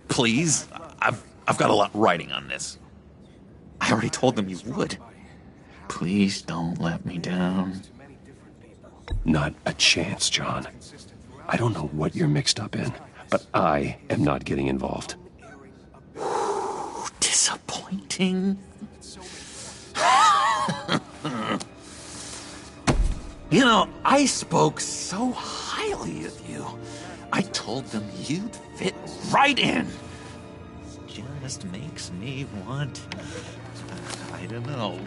Please, I've got a lot riding on this. I already told them you would. Please don't let me down. Not a chance, John. I don't know what you're mixed up in, but I am not getting involved. Disappointing. You know, I spoke so highly of you. I told them you'd fit right in. Just makes me want, I don't know,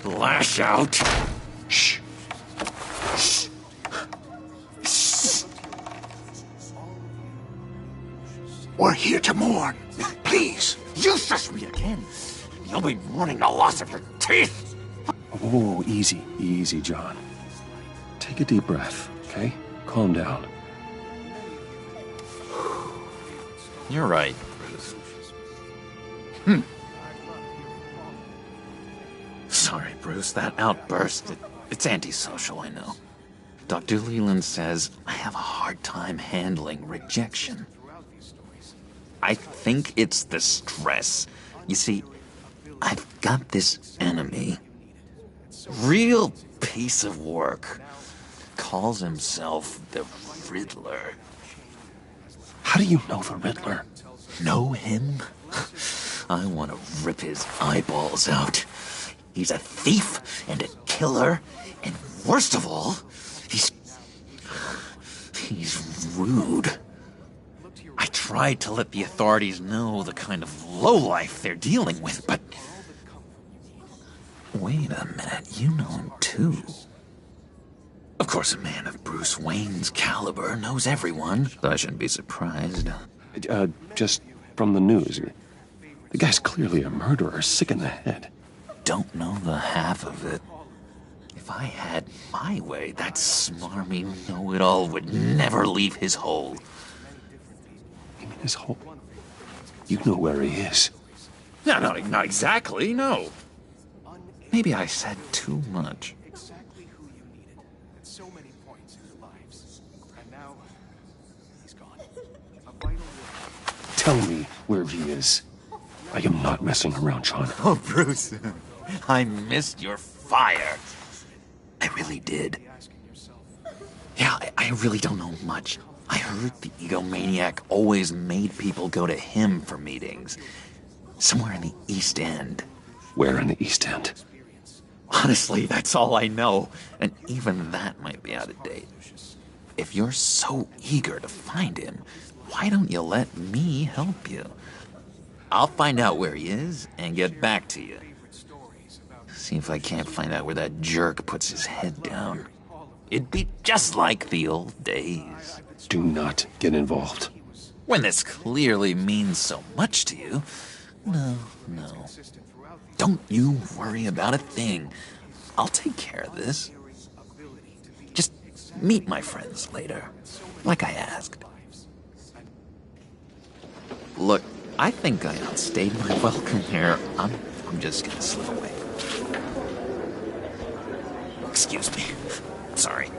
lash out. Shh. Shh. Shh. We're here to mourn. Please. You shush me again. You'll be mourning the loss of your teeth. Oh, easy, easy, John. Take a deep breath, okay? Calm down. You're right, Bruce. Sorry, Bruce, that outburst, it's antisocial, I know. Dr. Leland says I have a hard time handling rejection. I think it's the stress. You see, I've got this enemy. Real piece of work. Calls himself the Riddler. How do you know the Riddler? Know him? I want to rip his eyeballs out. He's a thief and a killer, and worst of all, he's rude. I tried to let the authorities know the kind of lowlife they're dealing with, but... Wait a minute, you know him too. Of course, a man of Bruce Wayne's caliber knows everyone, so I shouldn't be surprised. Just from the news. The guy's clearly a murderer, sick in the head. Don't know the half of it. If I had my way, that smarmy know-it-all would never leave his hole. You mean his hole? You know where he is. No, not exactly, no. Maybe I said too much. Exactly who you needed at so many points in your lives. And now, he's gone. A vital link. Tell me where he is. I am not messing around, John. Oh, Bruce, I missed your fire. I really did. Yeah, I really don't know much. I heard the egomaniac always made people go to him for meetings. Somewhere in the East End. Where in the East End? Honestly, that's all I know. And even that might be out of date. If you're so eager to find him, why don't you let me help you? I'll find out where he is and get back to you. See if I can't find out where that jerk puts his head down. It'd be just like the old days. Do not get involved. When this clearly means so much to you. No. Don't you worry about a thing. I'll take care of this. Just meet my friends later, like I asked. Look, I think I outstayed my welcome here. I'm just gonna slip away. Excuse me. Sorry.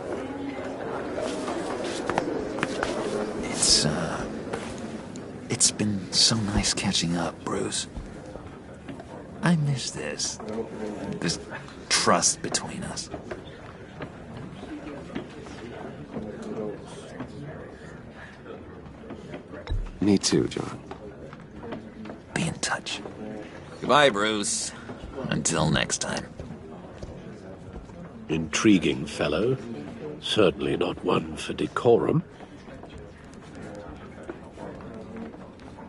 It's been so nice catching up, Bruce. I miss this trust between us. Me too, John. Be in touch. Goodbye, Bruce. Until next time. Intriguing fellow. Certainly not one for decorum.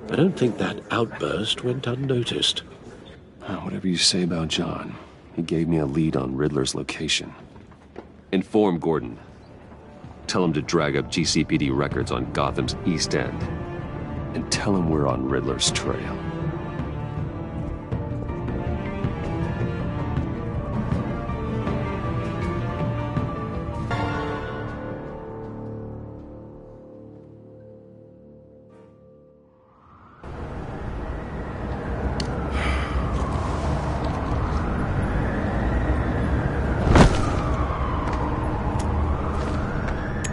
I don't think that outburst went unnoticed. Whatever you say about John, he gave me a lead on Riddler's location. Inform Gordon. Tell him to drag up GCPD records on Gotham's East End. And tell him we're on Riddler's trail.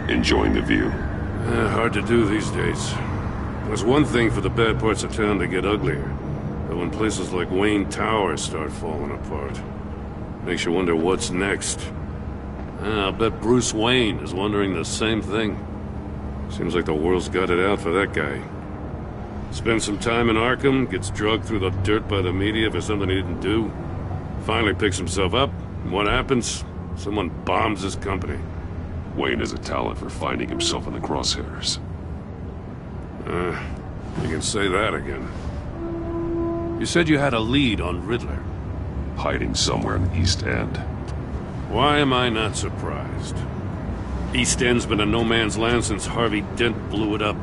Enjoying the view? Hard to do these days. There's one thing for the bad parts of town to get uglier. But when places like Wayne Tower start falling apart, makes you wonder what's next. I'll bet Bruce Wayne is wondering the same thing. Seems like the world's got it out for that guy. Spends some time in Arkham, gets drugged through the dirt by the media for something he didn't do. Finally picks himself up, and what happens? Someone bombs his company. Wayne has a talent for finding himself in the crosshairs. You can say that again. You said you had a lead on Riddler. Hiding somewhere in the East End. Why am I not surprised? East End's been a no-man's land since Harvey Dent blew it up.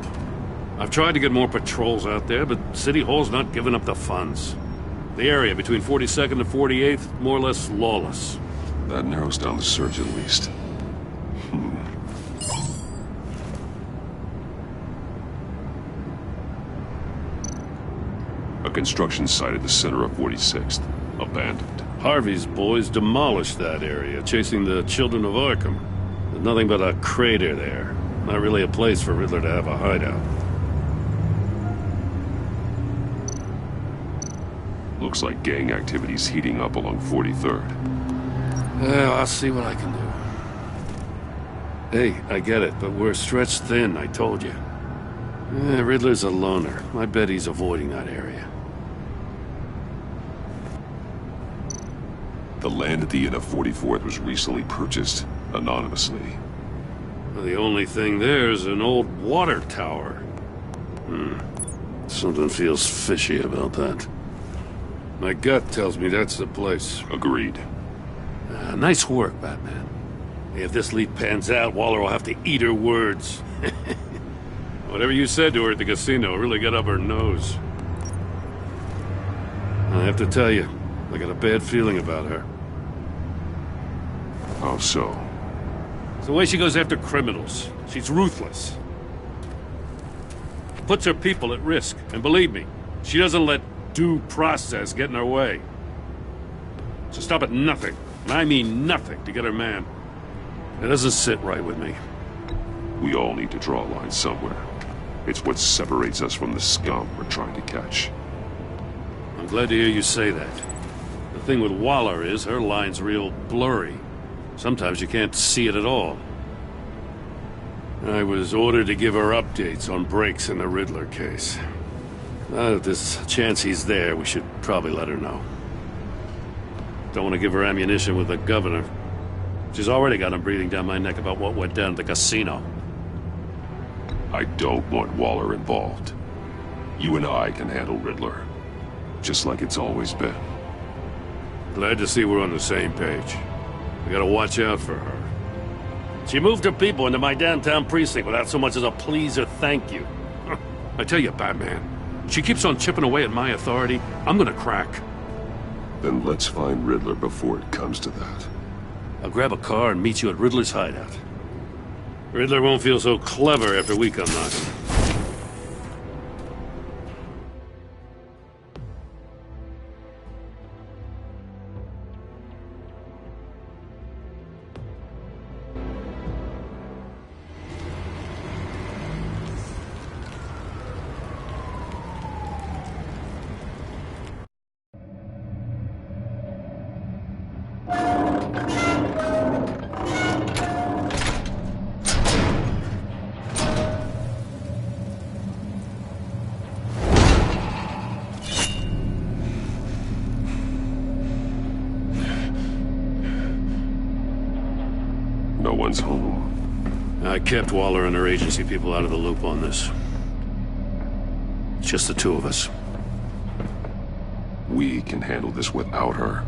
I've tried to get more patrols out there, but City Hall's not giving up the funds. The area between 42nd and 48th, more or less lawless. That narrows down the search at least. A construction site at the center of 46th. Abandoned. Harvey's boys demolished that area, chasing the children of Arkham. There's nothing but a crater there. Not really a place for Riddler to have a hideout. Looks like gang activity's heating up along 43rd. Well, I'll see what I can do. Hey, I get it, but we're stretched thin, I told you. Riddler's a loner. I bet he's avoiding that area. The land at the end of 44th was recently purchased, anonymously. Well, the only thing there is an old water tower. Something feels fishy about that. My gut tells me that's the place. Agreed. Nice work, Batman. If this lead pans out, Waller will have to eat her words. Whatever you said to her at the casino really got up her nose. I have to tell you, I got a bad feeling about her. How so? It's the way she goes after criminals. She's ruthless. Puts her people at risk. And believe me, she doesn't let due process get in her way. So stop at nothing, and I mean nothing, to get her man. It doesn't sit right with me. We all need to draw a line somewhere. It's what separates us from the scum we're trying to catch. I'm glad to hear you say that. The thing with Waller is her line's real blurry. Sometimes you can't see it at all. I was ordered to give her updates on breaks in the Riddler case. Now that there's a chance he's there, we should probably let her know. Don't want to give her ammunition with the governor. She's already got him breathing down my neck about what went down at the casino. I don't want Waller involved. You and I can handle Riddler. Just like it's always been. Glad to see we're on the same page. We gotta watch out for her. She moved her people into my downtown precinct without so much as a please or thank you. I tell you, Batman, she keeps on chipping away at my authority. I'm gonna crack. Then let's find Riddler before it comes to that. I'll grab a car and meet you at Riddler's hideout. Riddler won't feel so clever after we come knocking. everyone's home. I kept Waller and her agency people out of the loop on this. It's just the two of us. We can handle this without her.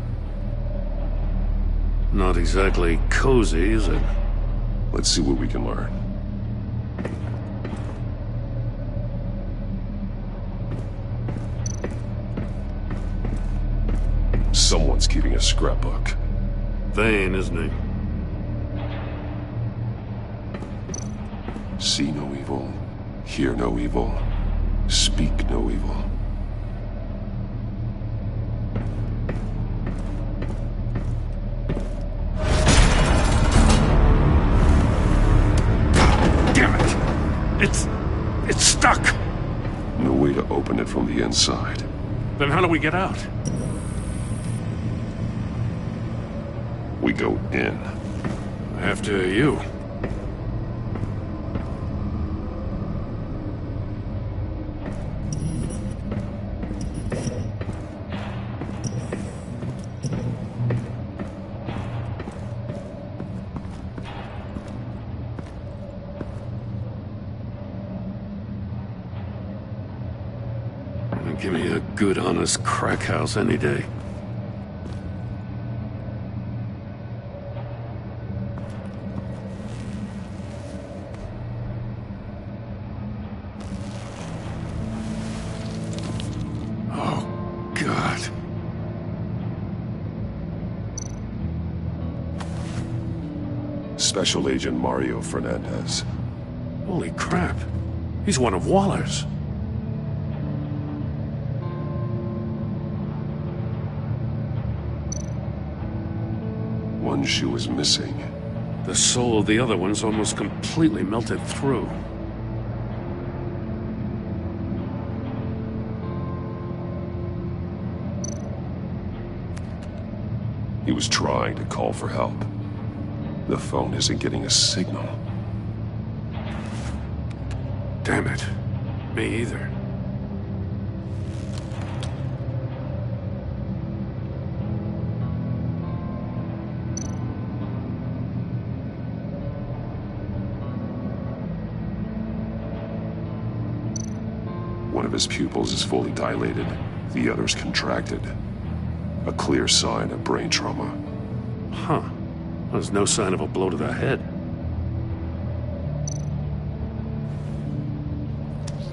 Not exactly cozy, is it? Let's see what we can learn. Someone's keeping a scrapbook. Vane, isn't he? See no evil, hear no evil, speak no evil. Damn it! It's stuck! No way to open it from the inside. Then how do we get out? We go in. After you. Give me a good, honest crack house any day. Oh, God. Special Agent Mario Fernandez. Holy crap. He's one of Waller's. One shoe is missing. The soul of the other one's almost completely melted through. He was trying to call for help. The phone isn't getting a signal. Damn it. Me either. One of his pupils is fully dilated, the other's contracted. A clear sign of brain trauma. Huh. There's no sign of a blow to the head.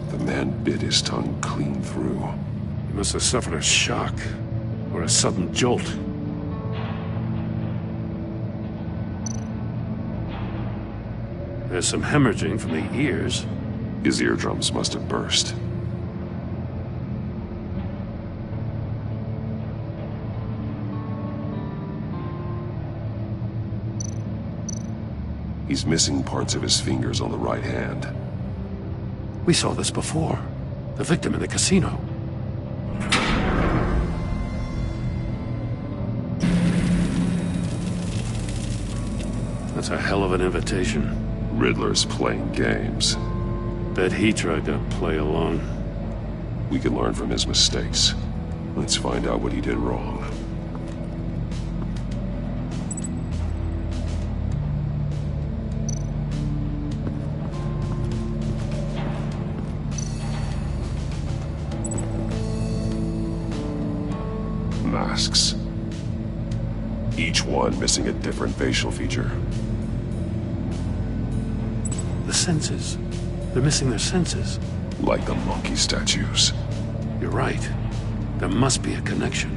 The man bit his tongue clean through. He must have suffered a shock, or a sudden jolt. There's some hemorrhaging from the ears. His eardrums must have burst. He's missing parts of his fingers on the right hand. We saw this before. The victim in the casino. That's a hell of an invitation. Riddler's playing games. Bet he tried to play along. We can learn from his mistakes. Let's find out what he did wrong. Masks. Each one missing a different facial feature. The senses. They're missing their senses. Like the monkey statues. You're right. There must be a connection.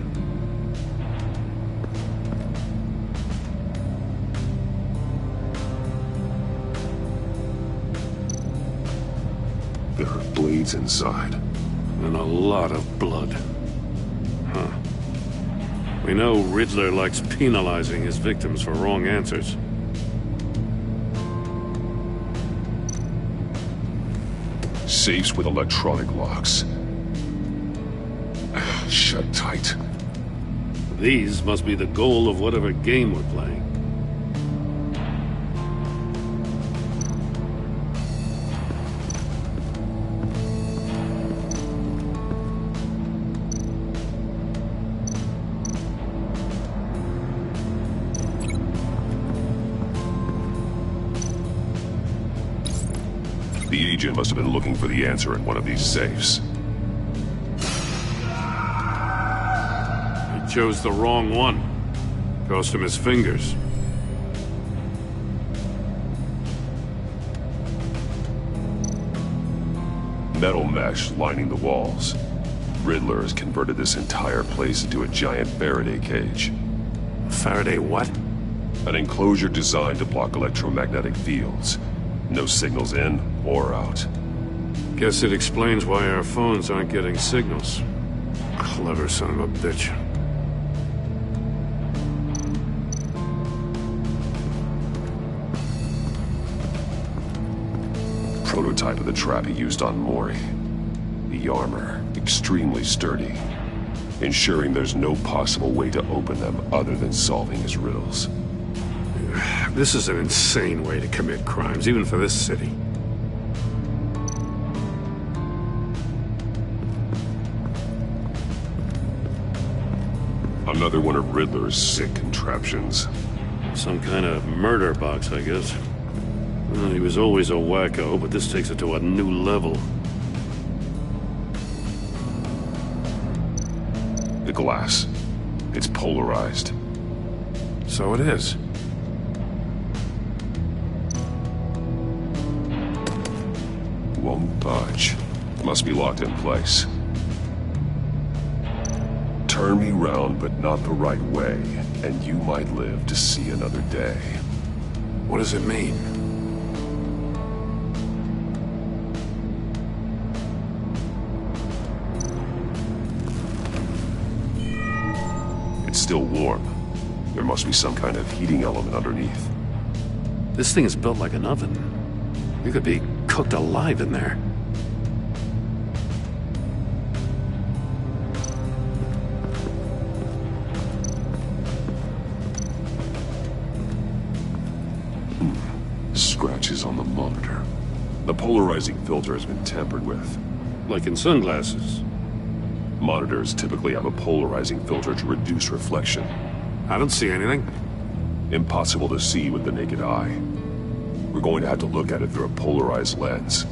There are blades inside. And a lot of blood. Huh. We know Riddler likes penalizing his victims for wrong answers. Safes with electronic locks. Shut tight. These must be the goal of whatever game we're playing. The agent must have been looking for the answer in one of these safes. He chose the wrong one. Cost him his fingers. Metal mesh lining the walls. Riddler has converted this entire place into a giant Faraday cage. Faraday what? An enclosure designed to block electromagnetic fields. No signals in or out. Guess it explains why our phones aren't getting signals. Clever son of a bitch. Prototype of the trap he used on Mori. The armor, extremely sturdy, ensuring there's no possible way to open them other than solving his riddles. This is an insane way to commit crimes, even for this city. Another one of Riddler's sick contraptions. Some kind of murder box, I guess. Well, he was always a wacko, but this takes it to a new level. The glass. It's polarized. So it is. Won't budge. Must be locked in place. Turn me round, but not the right way, and you might live to see another day. What does it mean? It's still warm. There must be some kind of heating element underneath. This thing is built like an oven. You could be cooked alive in there. Scratches on the monitor. The polarizing filter has been tampered with. Like in sunglasses. Monitors typically have a polarizing filter to reduce reflection. I don't see anything. Impossible to see with the naked eye. We're going to have to look at it through a polarized lens.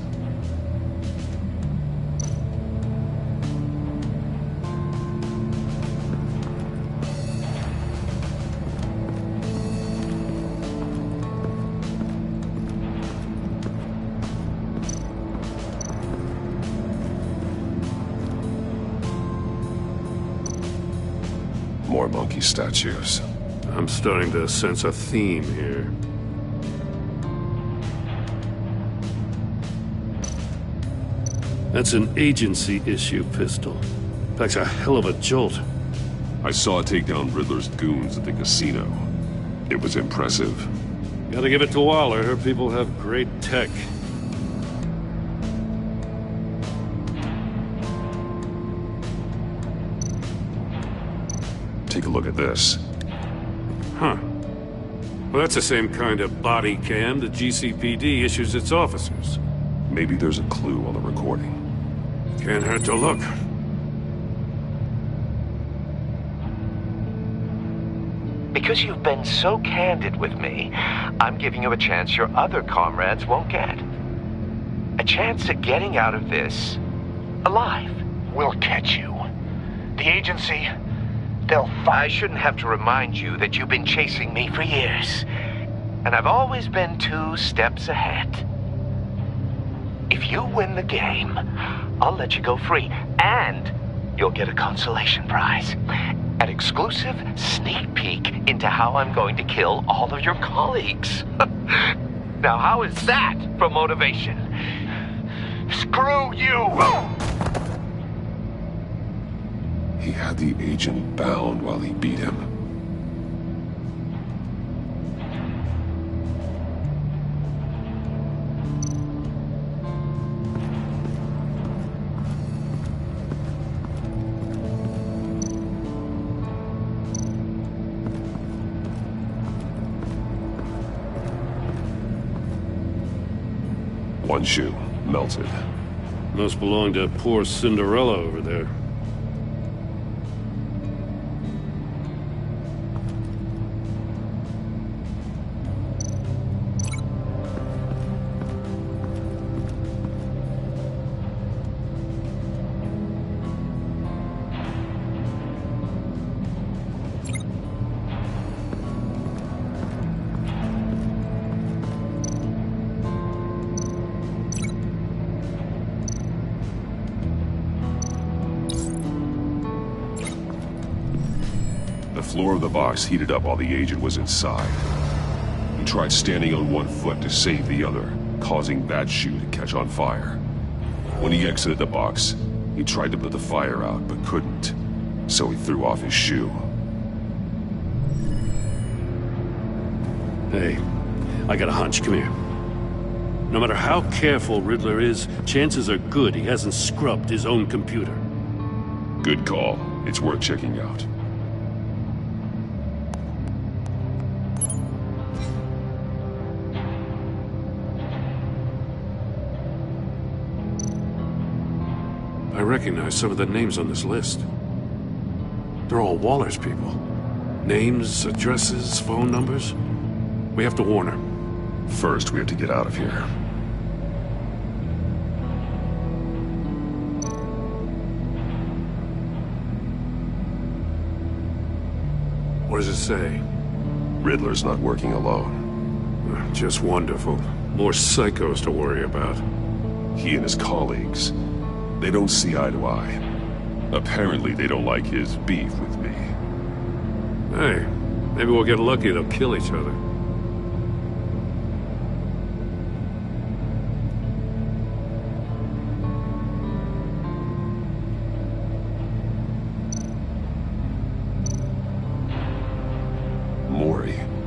More monkey statues. I'm starting to sense a theme here. That's an agency-issue pistol. Packs a hell of a jolt. I saw it take down Riddler's goons at the casino. It was impressive. Gotta give it to Waller. Her people have great tech. Take a look at this. Huh. Well, that's the same kind of body cam the GCPD issues its officers. Maybe there's a clue on the recording. Can't hurt to look. Because you've been so candid with me, I'm giving you a chance your other comrades won't get. A chance at getting out of this alive. We'll catch you. The agency, they'll find... I shouldn't have to remind you that you've been chasing me for years. And I've always been 2 steps ahead. If you win the game, I'll let you go free. And you'll get a consolation prize. An exclusive sneak peek into how I'm going to kill all of your colleagues. Now, how is that for motivation? Screw you! He had the agent bound while he beat him. One shoe, melted. Must belong to poor Cinderella over there. floor of the box heated up while the agent was inside. He tried standing on one foot to save the other, causing that shoe to catch on fire. When he exited the box, he tried to put the fire out, but couldn't, so he threw off his shoe. Hey, I got a hunch. Come here. No matter how careful Riddler is, chances are good he hasn't scrubbed his own computer. Good call. It's worth checking out. I recognize some of the names on this list. They're all Waller's people. Names, addresses, phone numbers. We have to warn her. First, we have to get out of here. What does it say? Riddler's not working alone. Just wonderful. More psychos to worry about. He and his colleagues, they don't see eye to eye. Apparently, they don't like his beef with me. Hey, maybe we'll get lucky they'll kill each other.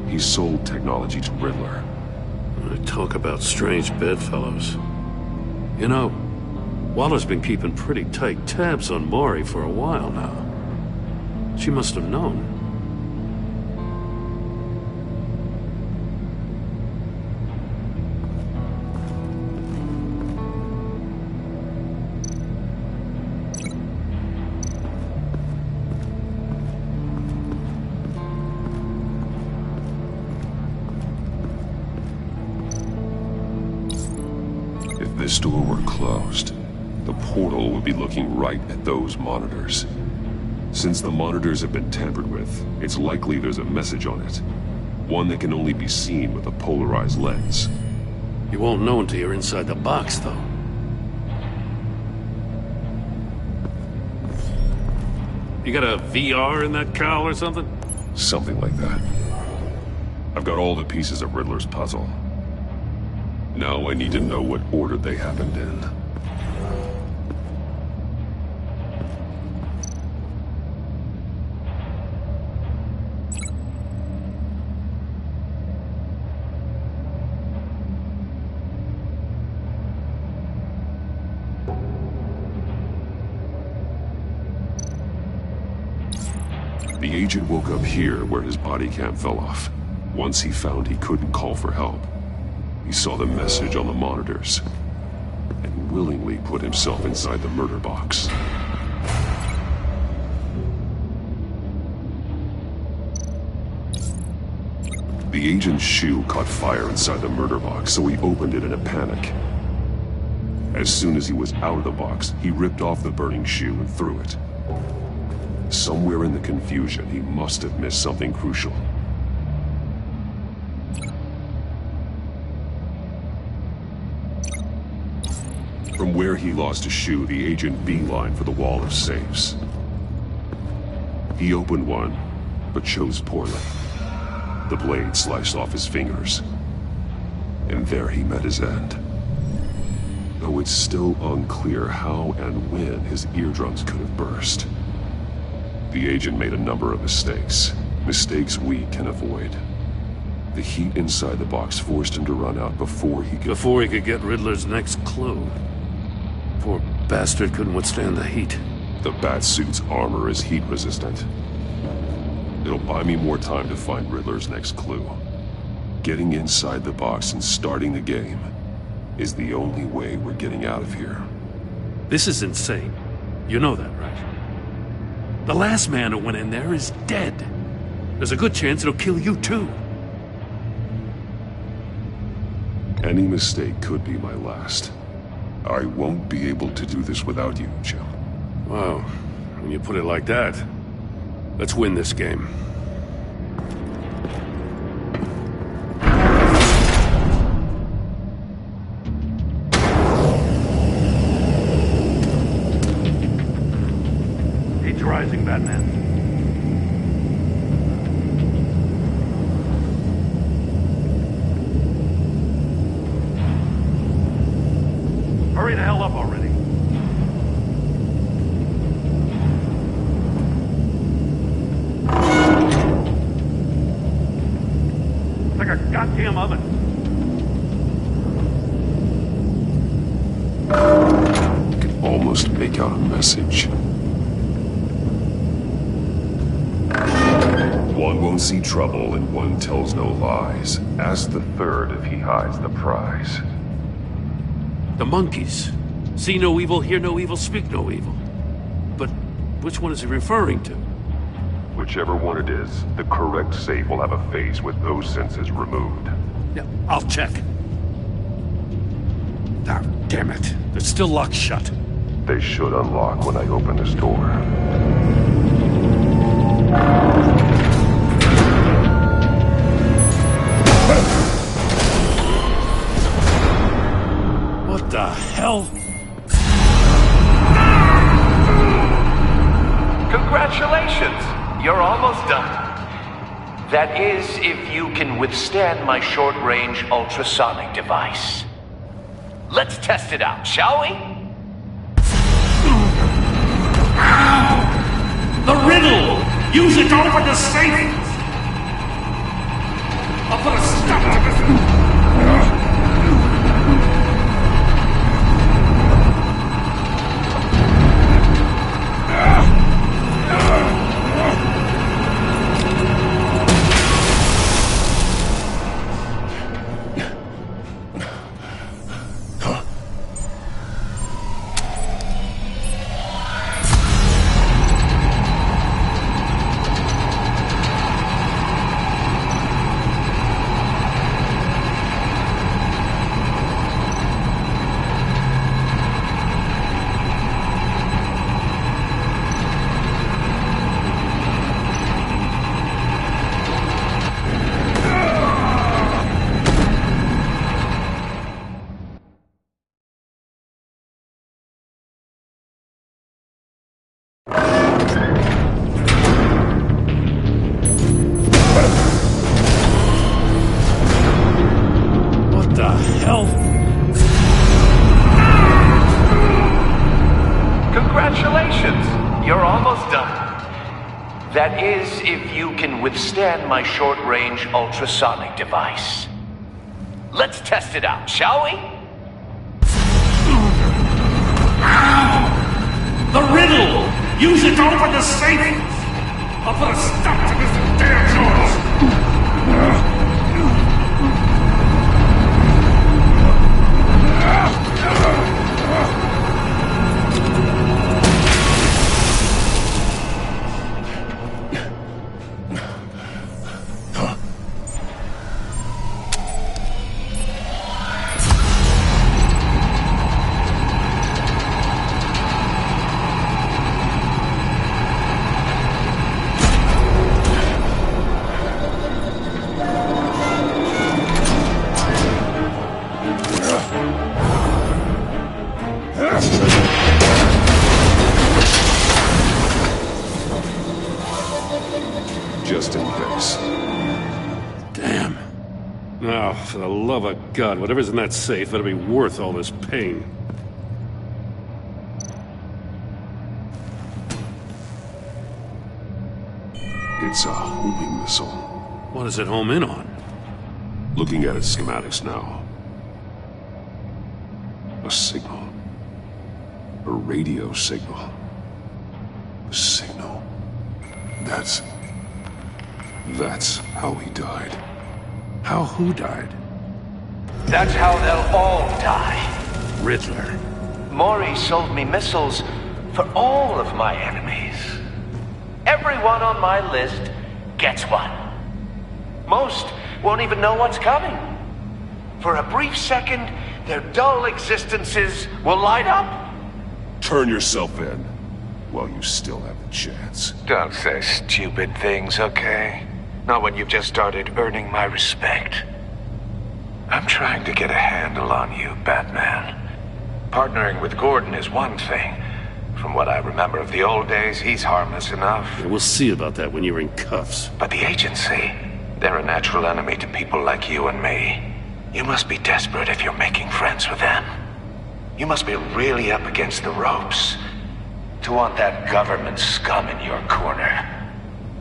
He sold technology to Riddler. Talk about strange bedfellows. You know, Waller's been keeping pretty tight tabs on Maury for a while now. She must have known. If this door were closed, the portal would be looking right at those monitors. Since the monitors have been tampered with, it's likely there's a message on it. One that can only be seen with a polarized lens. You won't know until you're inside the box, though. You got a VR in that cowl or something? Something like that. I've got all the pieces of Riddler's puzzle. Now I need to know what order they happened in. The agent woke up here where his body cam fell off. Once he found he couldn't call for help, he saw the message on the monitors and willingly put himself inside the murder box. The agent's shoe caught fire inside the murder box, so he opened it in a panic. As soon as he was out of the box, he ripped off the burning shoe and threw it. Somewhere in the confusion, he must have missed something crucial. From where he lost a shoe, the agent beelined for the wall of safes. He opened one, but chose poorly. The blade sliced off his fingers. And there he met his end. Though it's still unclear how and when his eardrums could have burst. The agent made a number of mistakes. Mistakes we can avoid. The heat inside the box forced him to run out before he could get Riddler's next clue. Poor bastard couldn't withstand the heat. The Batsuit's armor is heat resistant. It'll buy me more time to find Riddler's next clue. Getting inside the box and starting the game is the only way we're getting out of here. This is insane. You know that, right? The last man who went in there is dead. There's a good chance it'll kill you too. Any mistake could be my last. I won't be able to do this without you, Jim. Wow, when you put it like that, let's win this game. Heat's rising, Batman. Hurry the hell up already. It's like a goddamn oven. I can almost make out a message. One won't see trouble and one tells no lies. Ask the third if he hides the prize. The monkeys. See no evil, hear no evil, speak no evil. But which one is he referring to? Whichever one it is, the correct safe will have a face with those senses removed. Yeah, I'll check. Ah, damn it. They're still locked shut. They should unlock when I open this door. What the hell? Congratulations! You're almost done. That is, if you can withstand my short-range ultrasonic device. Let's test it out, shall we? The riddle! Use it to open the safe! I'll put a stop to this! That is, if you can withstand my short-range ultrasonic device. Let's test it out, shall we? The riddle! Use it to open the safe! I'll put a stop to this damn noise! Just in case. Damn. Oh, for the love of God, whatever's in that safe better be worth all this pain. It's a homing missile. What does it home in on? Looking at its schematics now. A signal. A radio signal. A signal. That's how he died. How who died? That's how they'll all die. Riddler. Maury sold me missiles for all of my enemies. Everyone on my list gets one. Most won't even know what's coming. For a brief second, their dull existences will light up. Turn yourself in while you still have the chance. Don't say stupid things, okay? Not when you've just started earning my respect. I'm trying to get a handle on you, Batman. Partnering with Gordon is one thing. From what I remember of the old days, he's harmless enough. Yeah, we'll see about that when you're in cuffs. But the agency, they're a natural enemy to people like you and me. You must be desperate if you're making friends with them. You must be really up against the ropes to want that government scum in your corner.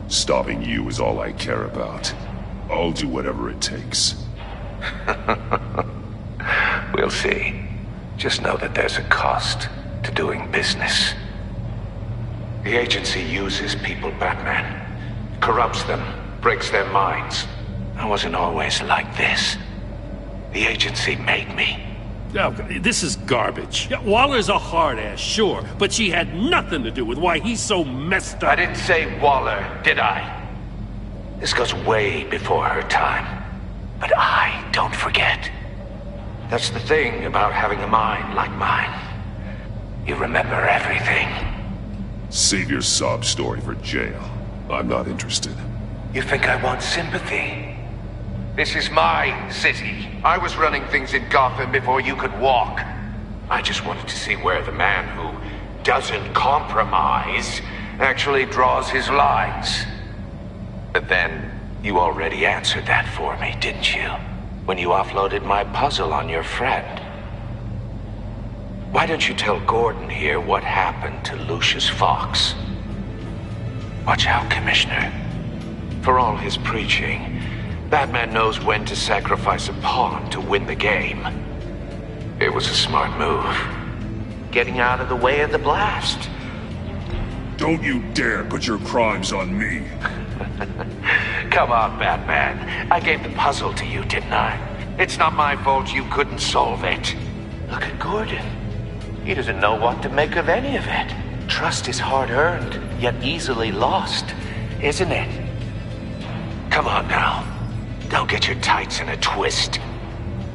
Stopping you is all I care about. I'll do whatever it takes. We'll see. Just know that there's a cost to doing business. The agency uses people, Batman. Corrupts them, breaks their minds. I wasn't always like this. The agency made me. Oh, this is garbage. Yeah, Waller's a hard-ass, sure, but she had nothing to do with why he's so messed up. I didn't say Waller, did I? This goes way before her time. But I don't forget. That's the thing about having a mind like mine. You remember everything. Save your sob story for jail. I'm not interested. You think I want sympathy? This is my city. I was running things in Gotham before you could walk. I just wanted to see where the man who doesn't compromise actually draws his lines. But then, you already answered that for me, didn't you? When you offloaded my puzzle on your friend. Why don't you tell Gordon here what happened to Lucius Fox? Watch out, Commissioner. For all his preaching, Batman knows when to sacrifice a pawn to win the game. It was a smart move. Getting out of the way of the blast. Don't you dare put your crimes on me. Come on, Batman. I gave the puzzle to you, didn't I? It's not my fault you couldn't solve it. Look at Gordon. He doesn't know what to make of any of it. Trust is hard-earned, yet easily lost, isn't it? Come on now. Don't get your tights in a twist.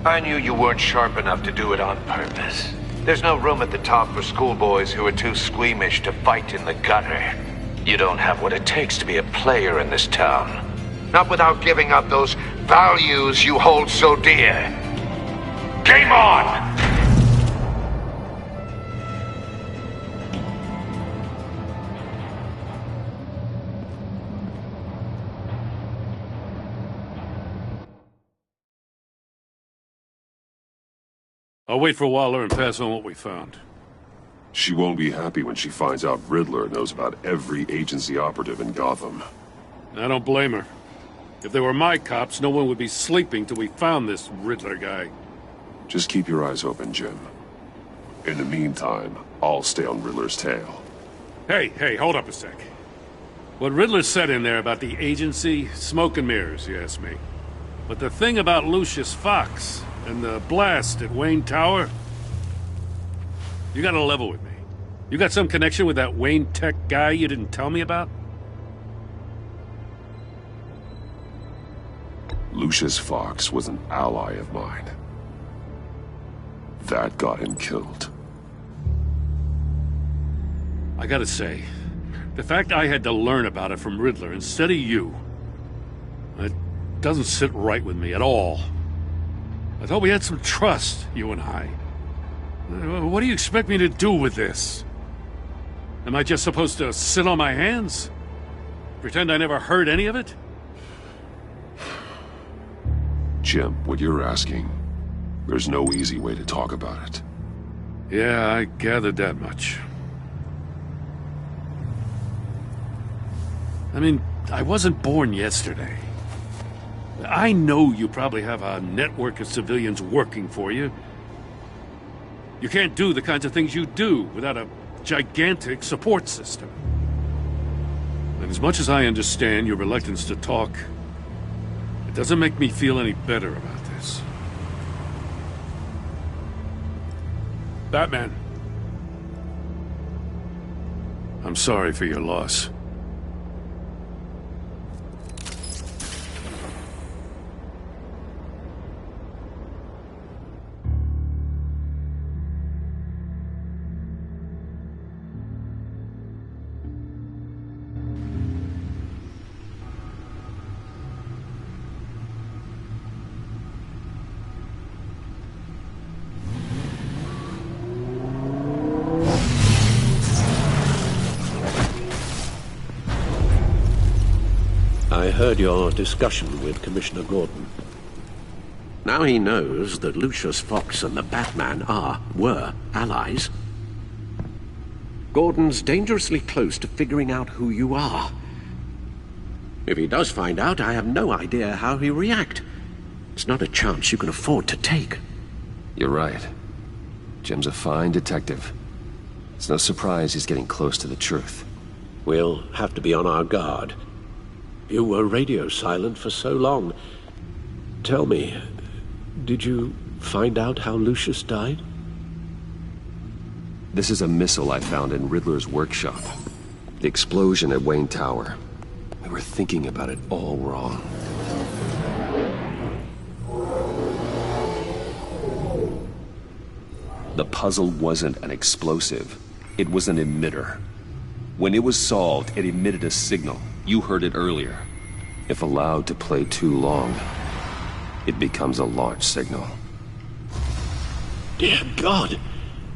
I knew you weren't sharp enough to do it on purpose. There's no room at the top for schoolboys who are too squeamish to fight in the gutter. You don't have what it takes to be a player in this town. Not without giving up those values you hold so dear. Game on! I'll wait for Waller and pass on what we found. She won't be happy when she finds out Riddler knows about every agency operative in Gotham. I don't blame her. If they were my cops, no one would be sleeping till we found this Riddler guy. Just keep your eyes open, Jim. In the meantime, I'll stay on Riddler's tail. Hey, hold up a sec. What Riddler said in there about the agency, smoke and mirrors, you ask me. But the thing about Lucius Fox and the blast at Wayne Tower, you gotta level with me. You got some connection with that Wayne Tech guy you didn't tell me about? Lucius Fox was an ally of mine. That got him killed. I gotta say, the fact I had to learn about it from Riddler instead of you, it doesn't sit right with me at all. I thought we had some trust, you and I. What do you expect me to do with this? Am I just supposed to sit on my hands? Pretend I never heard any of it? Jim, what you're asking, there's no easy way to talk about it. Yeah, I gathered that much. I mean, I wasn't born yesterday. I know you probably have a network of civilians working for you. You can't do the kinds of things you do without a gigantic support system. And as much as I understand your reluctance to talk, it doesn't make me feel any better about this. Batman. I'm sorry for your loss. I heard your discussion with Commissioner Gordon. Now he knows that Lucius Fox and the Batman were allies. Gordon's dangerously close to figuring out who you are. If he does find out, I have no idea how he'll react. It's not a chance you can afford to take. You're right. Jim's a fine detective. It's no surprise he's getting close to the truth. We'll have to be on our guard. You were radio silent for so long. Tell me, did you find out how Lucius died? This is a missile I found in Riddler's workshop. The explosion at Wayne Tower. We were thinking about it all wrong. The puzzle wasn't an explosive. It was an emitter. When it was solved, it emitted a signal. You heard it earlier. If allowed to play too long, it becomes a launch signal. Dear God!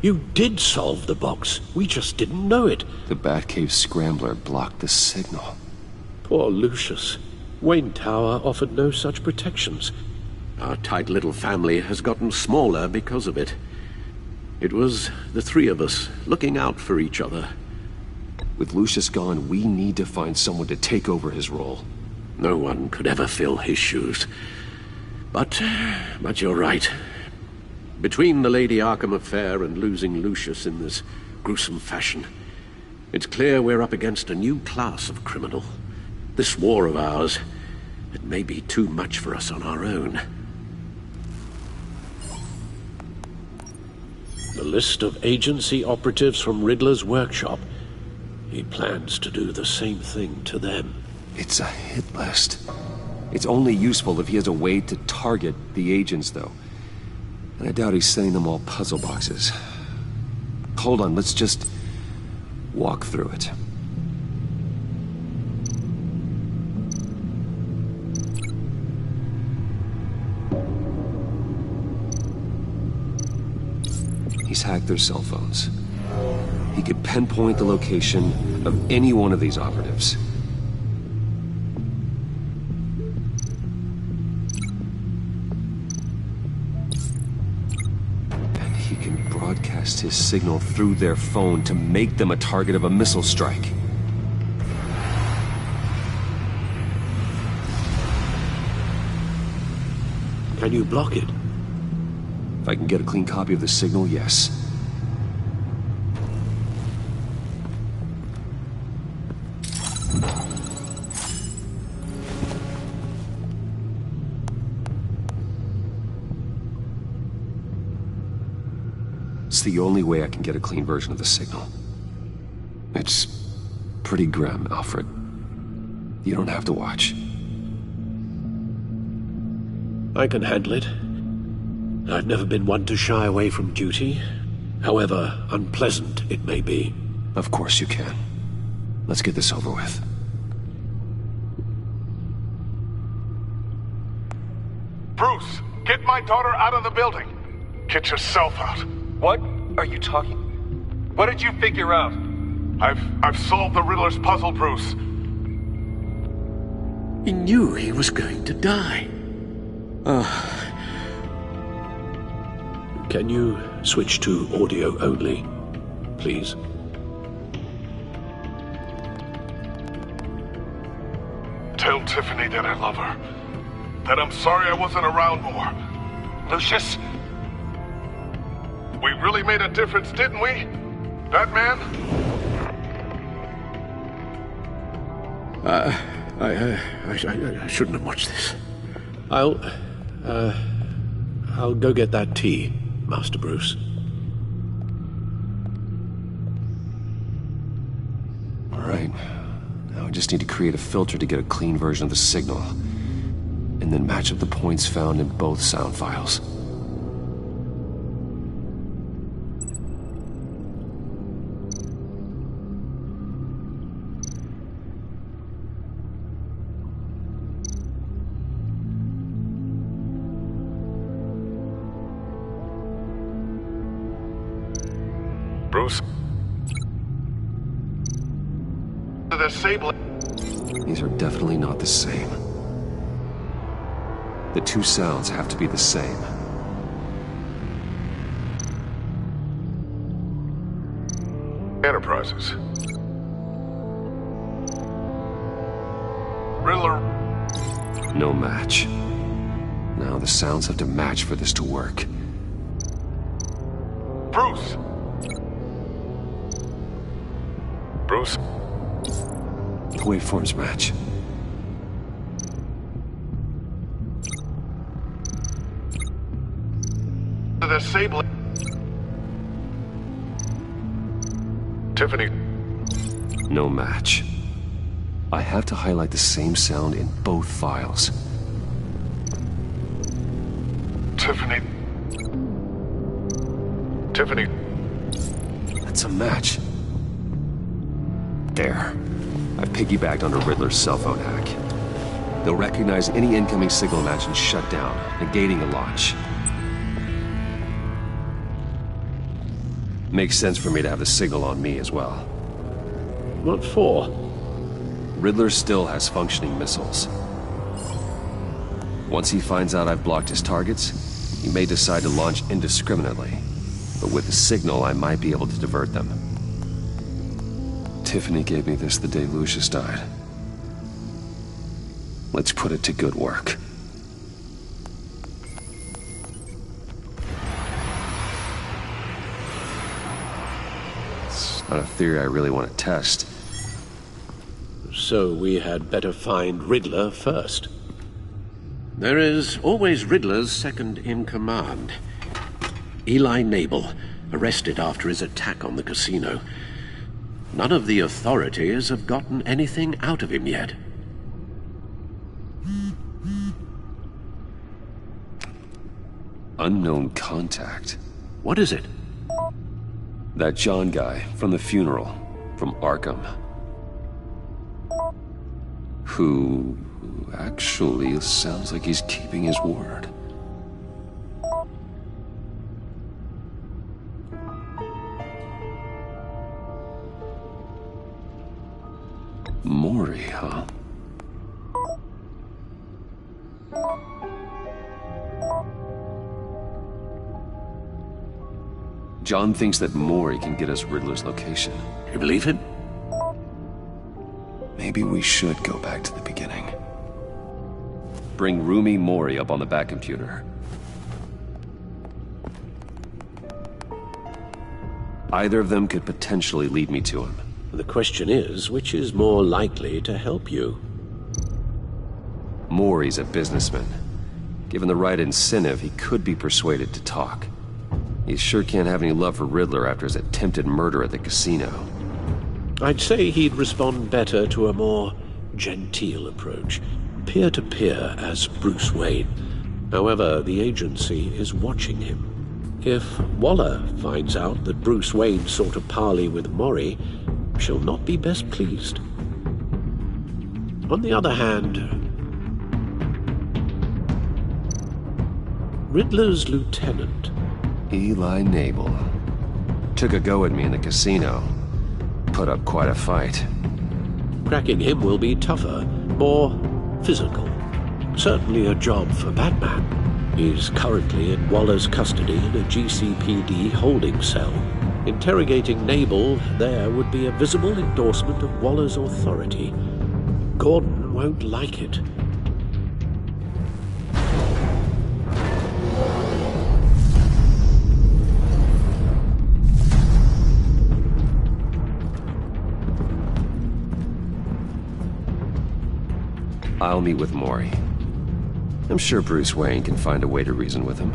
You did solve the box. We just didn't know it. The Batcave scrambler blocked the signal. Poor Lucius. Wayne Tower offered no such protections. Our tight little family has gotten smaller because of it. It was the three of us looking out for each other. With Lucius gone, we need to find someone to take over his role. No one could ever fill his shoes. But you're right. Between the Lady Arkham affair and losing Lucius in this gruesome fashion, it's clear we're up against a new class of criminal. This war of ours, it may be too much for us on our own. The list of agency operatives from Riddler's workshop. He plans to do the same thing to them. It's a hit list. It's only useful if he has a way to target the agents, though. And I doubt he's sending them all puzzle boxes. Hold on, let's just walk through it. He's hacked their cell phones. He could pinpoint the location of any one of these operatives. And he can broadcast his signal through their phone to make them a target of a missile strike. Can you block it? If I can get a clean copy of the signal, yes. It's the only way I can get a clean version of the signal. It's pretty grim, Alfred. You don't have to watch. I can handle it. I've never been one to shy away from duty, however unpleasant it may be. Of course you can. Let's get this over with. Bruce, get my daughter out of the building. Get yourself out. What are you talking? What did you figure out? I've solved the Riddler's puzzle, Bruce. He knew he was going to die. Can you switch to audio only, please? Tell Tiffany that I love her. That I'm sorry I wasn't around more. Lucius? We really made a difference, didn't we? Batman? I shouldn't have watched this. I'll go get that tea, Master Bruce. All right. Now I just need to create a filter to get a clean version of the signal, and then match up the points found in both sound files. Bruce? The same. These are definitely not the same. The two sounds have to be the same. Enterprises. Riddler. No match. Now the sounds have to match for this to work. Bruce. Bruce. The waveforms match. The Sable. Tiffany. No match. I have to highlight the same sound in both files. Tiffany. Tiffany. That's a match. There. I've piggybacked onto Riddler's cell phone hack. They'll recognize any incoming signal match and shut down, negating a launch. Makes sense for me to have the signal on me as well. What for? Riddler still has functioning missiles. Once he finds out I've blocked his targets, he may decide to launch indiscriminately. But with the signal, I might be able to divert them. Tiffany gave me this the day Lucius died. Let's put it to good work. It's not a theory I really want to test. So we had better find Riddler first. There is always Riddler's second-in-command. Eli Nabel, arrested after his attack on the casino. None of the authorities have gotten anything out of him yet. Unknown contact. What is it? That John guy from the funeral, from Arkham. Who actually sounds like he's keeping his word. Maury, huh? John thinks that Maury can get us Riddler's location. You believe him? Maybe we should go back to the beginning. Bring Rumi Maury up on the back computer. Either of them could potentially lead me to him. The question is, which is more likely to help you? Maury's a businessman. Given the right incentive, he could be persuaded to talk. He sure can't have any love for Riddler after his attempted murder at the casino. I'd say he'd respond better to a more genteel approach, peer-to-peer as Bruce Wayne. However, the agency is watching him. If Waller finds out that Bruce Wayne sought a parley with Maury, she'll not be best pleased. On the other hand, Riddler's lieutenant, Eli Nabel, took a go at me in the casino. Put up quite a fight. Cracking him will be tougher, more physical. Certainly a job for Batman. He's currently in Waller's custody in a GCPD holding cell. Interrogating Nabel there would be a visible endorsement of Waller's authority. Gordon won't like it. I'll meet with Maury. I'm sure Bruce Wayne can find a way to reason with him.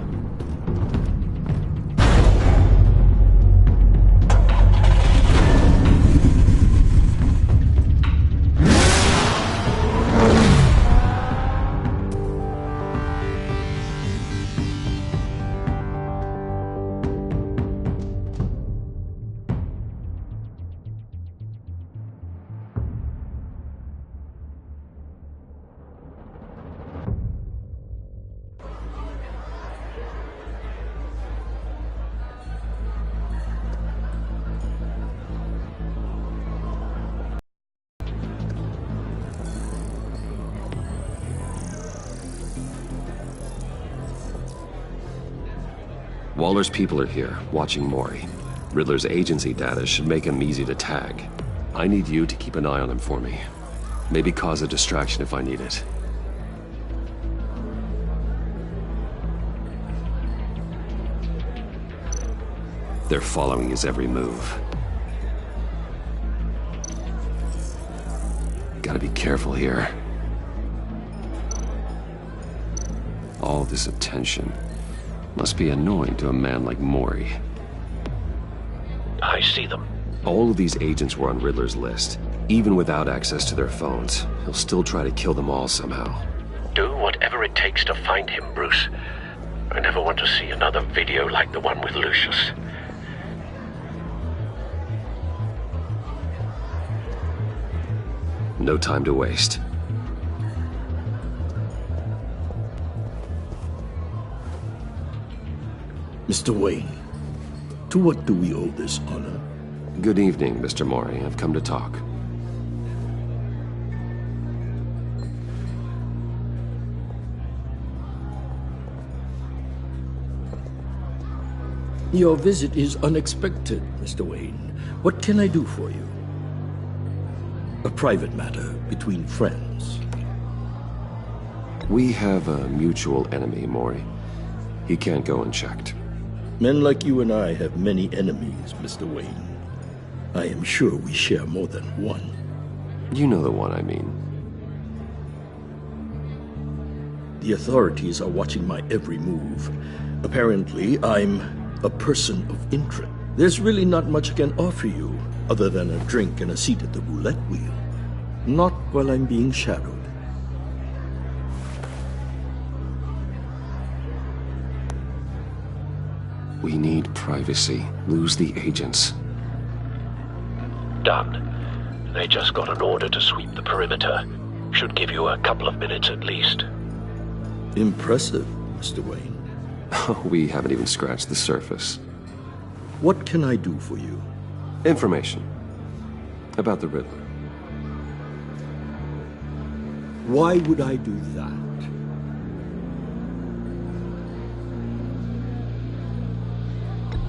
Waller's people are here, watching Maury. Riddler's agency data should make him easy to tag. I need you to keep an eye on him for me. Maybe cause a distraction if I need it. They're following his every move. Gotta be careful here. All this attention must be annoying to a man like Mori. I see them. All of these agents were on Riddler's list. Even without access to their phones, he'll still try to kill them all somehow. Do whatever it takes to find him, Bruce. I never want to see another video like the one with Lucius. No time to waste. Mr. Wayne, to what do we owe this honor? Good evening, Mr. Mori. I've come to talk. Your visit is unexpected, Mr. Wayne. What can I do for you? A private matter between friends. We have a mutual enemy, Mori. He can't go unchecked. Men like you and I have many enemies, Mr. Wayne. I am sure we share more than one. You know the one I mean. The authorities are watching my every move. Apparently, I'm a person of interest. There's really not much I can offer you, other than a drink and a seat at the roulette wheel. Not while I'm being shadowed. We need privacy. Lose the agents. Done. They just got an order to sweep the perimeter. Should give you a couple of minutes at least. Impressive, Mr. Wayne. We haven't even scratched the surface. What can I do for you? Information. About the Riddler. Why would I do that?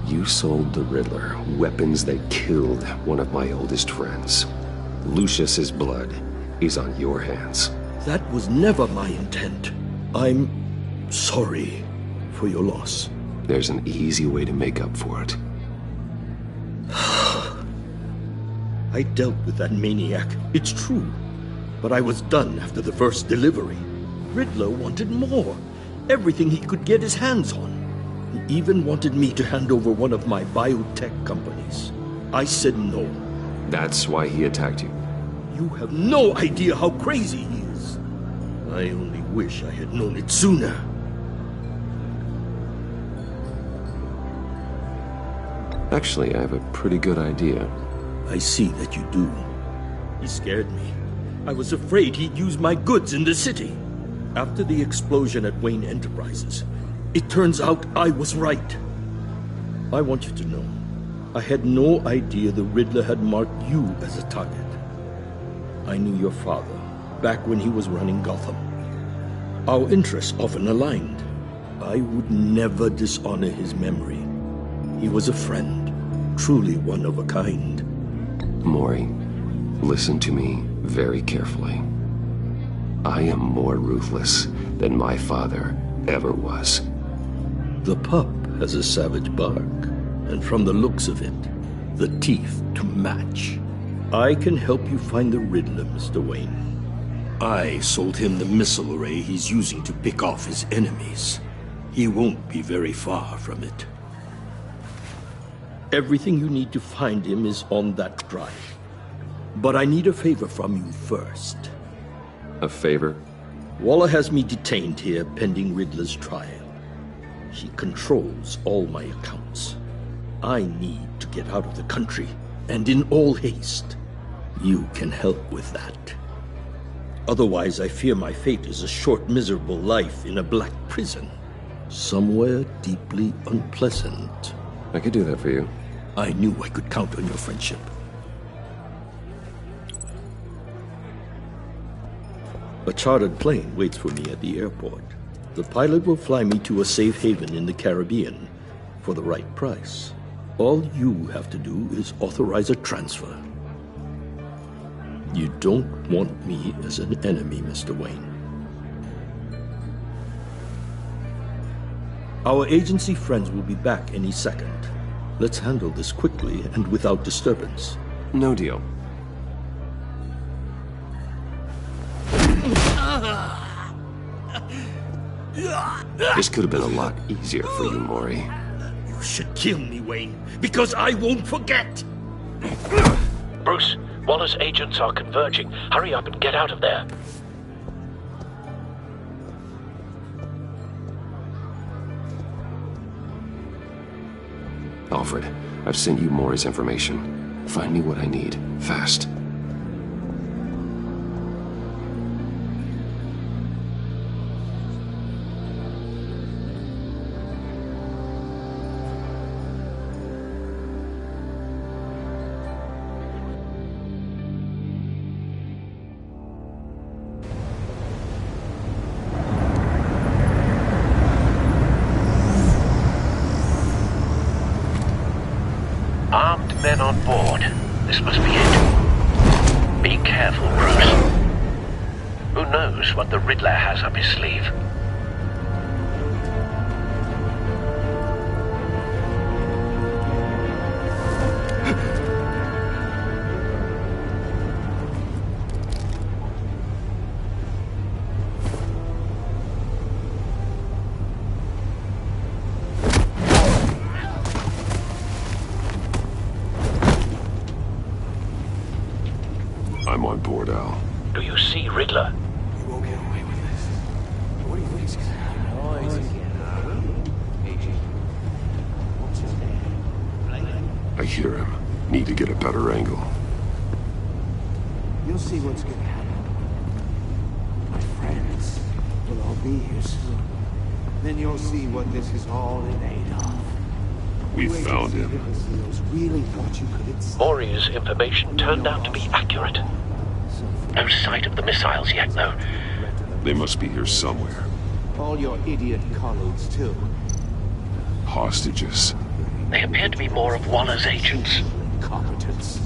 You sold the Riddler weapons that killed one of my oldest friends. Lucius's blood is on your hands. That was never my intent. I'm sorry for your loss. There's an easy way to make up for it. I dealt with that maniac, it's true. But I was done after the first delivery. Riddler wanted more. Everything he could get his hands on. He even wanted me to hand over one of my biotech companies. I said no. That's why he attacked you? You have no idea how crazy he is. I only wish I had known it sooner. Actually, I have a pretty good idea. I see that you do. He scared me. I was afraid he'd use my goods in the city. After the explosion at Wayne Enterprises, it turns out I was right. I want you to know, I had no idea the Riddler had marked you as a target. I knew your father back when he was running Gotham. Our interests often aligned. I would never dishonor his memory. He was a friend, truly one of a kind. Mori, listen to me very carefully. I am more ruthless than my father ever was. The pup has a savage bark, and from the looks of it, the teeth to match. I can help you find the Riddler, Mr. Wayne. I sold him the missile array he's using to pick off his enemies. He won't be very far from it. Everything you need to find him is on that drive. But I need a favor from you first. A favor? Waller has me detained here pending Riddler's trial. She controls all my accounts. I need to get out of the country, and in all haste. You can help with that. Otherwise, I fear my fate is a short, miserable life in a black prison. Somewhere deeply unpleasant. I could do that for you. I knew I could count on your friendship. A chartered plane waits for me at the airport. The pilot will fly me to a safe haven in the Caribbean for the right price. All you have to do is authorize a transfer. You don't want me as an enemy, Mr. Wayne. Our agency friends will be back any second. Let's handle this quickly and without disturbance. No deal. This could have been a lot easier for you, Maury. You should kill me, Wayne, because I won't forget! Bruce, Waller's agents are converging. Hurry up and get out of there. Alfred, I've sent you Maury's information. Find me what I need, fast. Armed men on board. This must be it. Be careful, Bruce. Who knows what the Riddler has up his sleeve? I'm on board, Al. Do you see Riddler? You won't get away with this. What do you think he's gonna I hear him. Need to get a better angle. You'll see what's gonna happen. My friends will all be here soon. Then you'll see what this is all in aid of. We found him. Really thought you could. Maury's information turned out to be accurate. No sight of the missiles yet, though. They must be here somewhere. All your idiot colleagues, too. Hostages. They appear to be more of Waller's agents. Incompetence.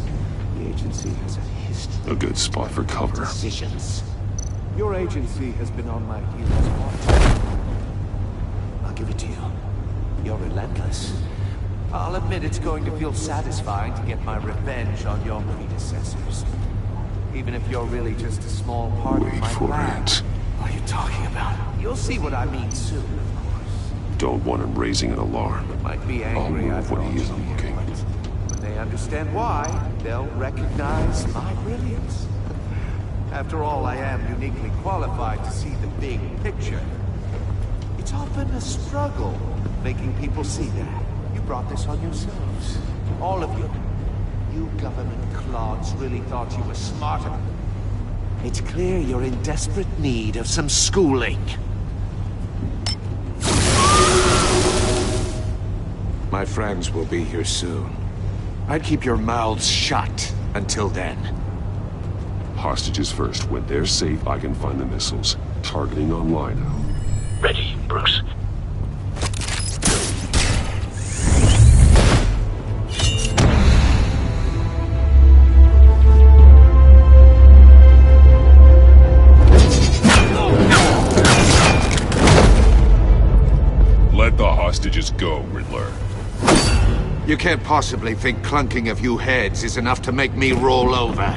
The agency has a history. A good spot for cover. Decisions. Your agency has been on my heels watch. I'll give it to you. You're relentless. I'll admit it's going to feel satisfying to get my revenge on your predecessors. Even if you're really just a small part of my plan. What are you talking about? You'll see what I mean soon, of course. Don't want him raising an alarm. Might be angry I'll move when he isn't looking. When they understand why, they'll recognize my brilliance. After all, I am uniquely qualified to see the big picture. It's often a struggle making people see that. You brought this on yourselves. All of you. You government clods really thought you were smarter. It's clear you're in desperate need of some schooling. My friends will be here soon. I'd keep your mouths shut until then. Hostages first. When they're safe, I can find the missiles. Targeting online now. Ready, Bruce. Let the hostages go, Riddler. You can't possibly think clunking a few heads is enough to make me roll over.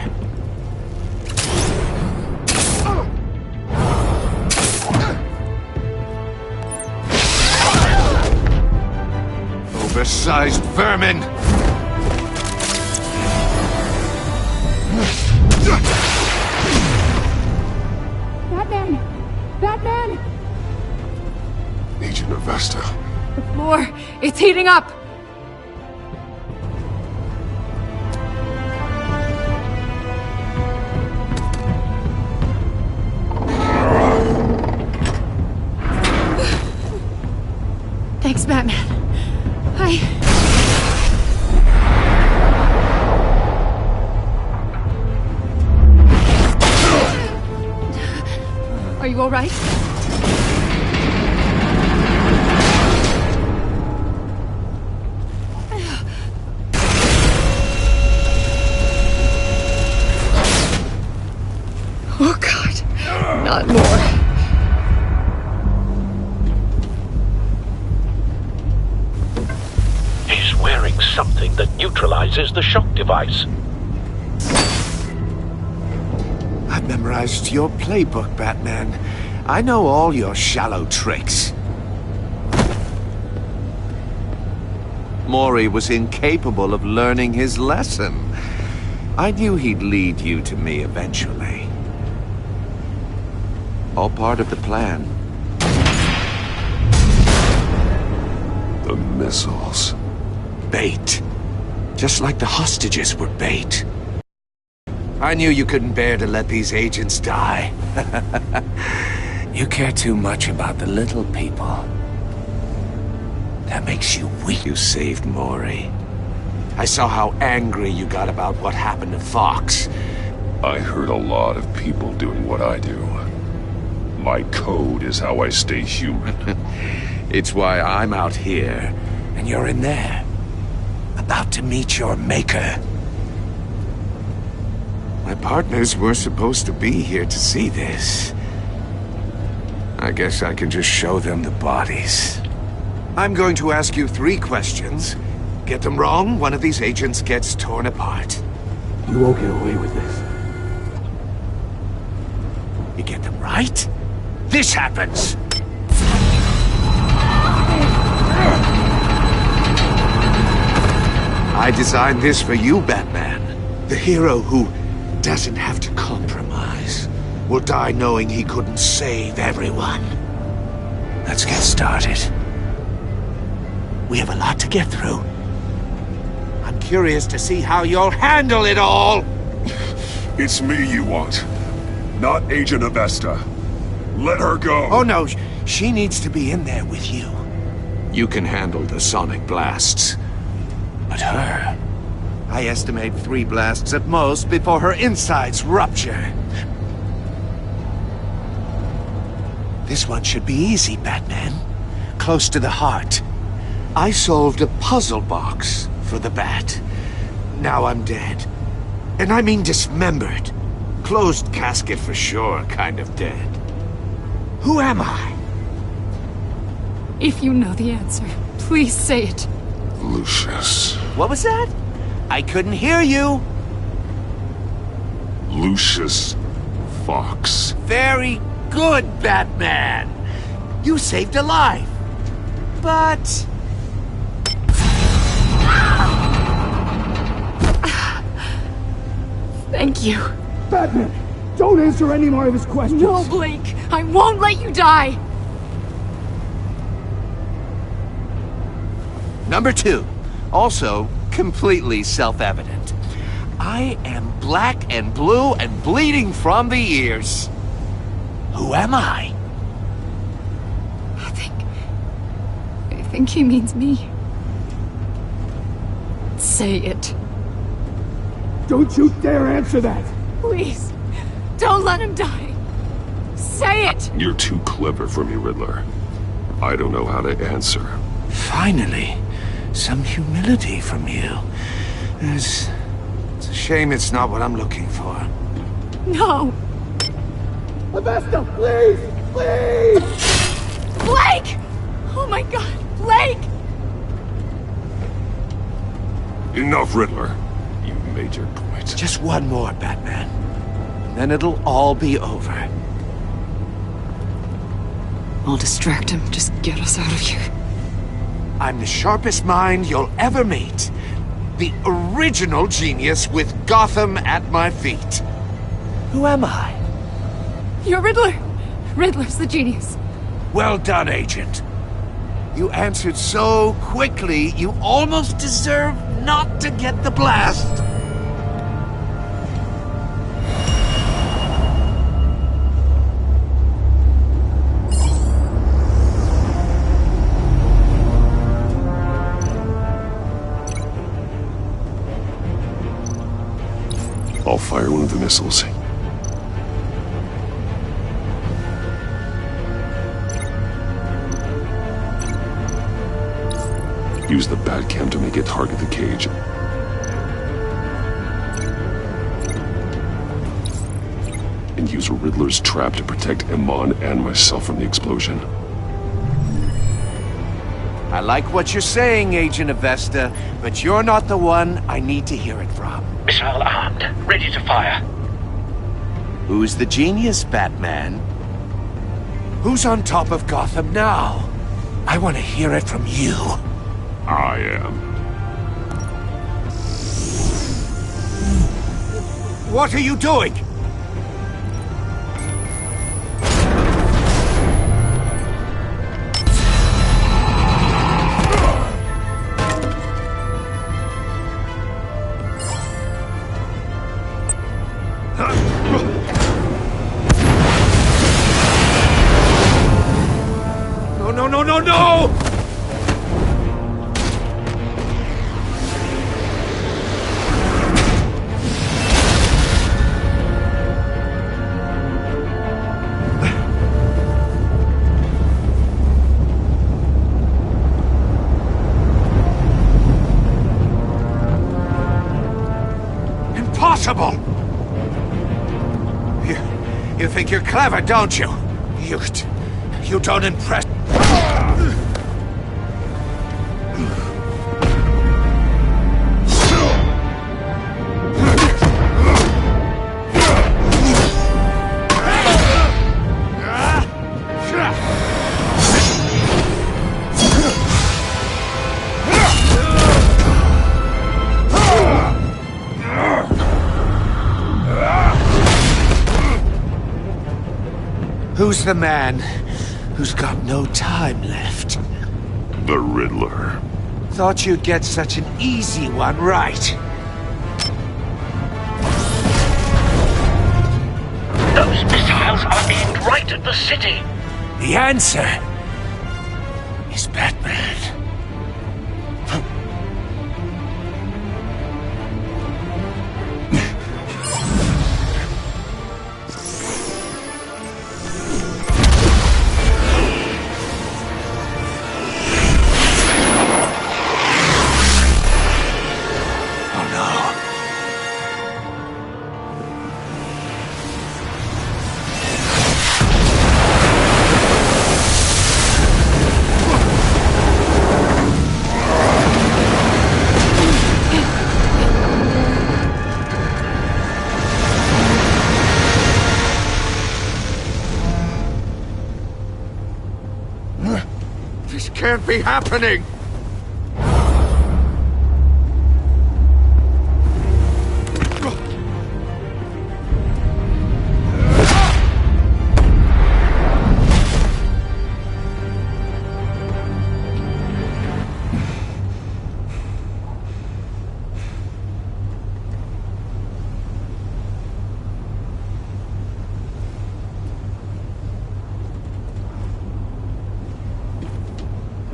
Oversized vermin! Batman! Batman! Agent Avesta. The floor, it's heating up! Thanks, Batman. Are you all right? Not more. He's wearing something that neutralizes the shock device. I've memorized your playbook, Batman. I know all your shallow tricks. Mori was incapable of learning his lesson. I knew he'd lead you to me eventually. All part of the plan. The missiles. Bait. Just like the hostages were bait. I knew you couldn't bear to let these agents die. You care too much about the little people. That makes you weak. You saved Mori. I saw how angry you got about what happened to Fox. I hurt a lot of people doing what I do. My code is how I stay human. It's why I'm out here, and you're in there. About to meet your maker. My partners were supposed to be here to see this. I guess I can just show them the bodies. I'm going to ask you 3 questions. Get them wrong, one of these agents gets torn apart. You won't get away with this. You get them right, this happens! I designed this for you, Batman. The hero who doesn't have to compromise will die knowing he couldn't save everyone. Let's get started. We have a lot to get through. I'm curious to see how you'll handle it all! It's me you want, not Agent Avesta. Let her go! Oh no, she needs to be in there with you. You can handle the sonic blasts. But her... I estimate 3 blasts at most before her insides rupture. This one should be easy, Batman. Close to the heart. I solved a puzzle box for the Bat. Now I'm dead. And I mean dismembered. Closed casket for sure, kind of dead. Who am I? If you know the answer, please say it. Lucius. What was that? I couldn't hear you. Lucius Fox. Very good, Batman. You saved a life. But... Thank you. Batman, don't answer any more of his questions. No, Blake. I won't let you die. Number 2. Also, completely self-evident. I am black and blue and bleeding from the ears. Who am I? I think he means me. Say it. Don't you dare answer that! Please, don't let him die. Say it! You're too clever for me, Riddler. I don't know how to answer. Finally, some humility from you. It's a shame it's not what I'm looking for. No! Avesta, please! Please! Blake! Oh my god, Blake! Enough, Riddler. You made your point. Just one more, Batman. Then it'll all be over. I'll distract him. Just get us out of here. I'm the sharpest mind you'll ever meet. The original genius with Gotham at my feet. Who am I? You're Riddler. Riddler's the genius. Well done, Agent. You answered so quickly, you almost deserve not to get the blast. I'll fire one of the missiles. Use the Batcam to make it target the cage. can use Riddler's trap to protect Iman and myself from the explosion. I like what you're saying, Agent Avesta, but you're not the one I need to hear it from. Missile armed, ready to fire. Who's the genius, Batman? Who's on top of Gotham now? I want to hear it from you. I am. What are you doing? No! Impossible! You think you're clever, don't you? You don't impress... Who's the man who's got no time left? The Riddler. Thought you'd get such an easy one right. Those missiles are aimed right at the city. The answer is Batman. This can't be happening!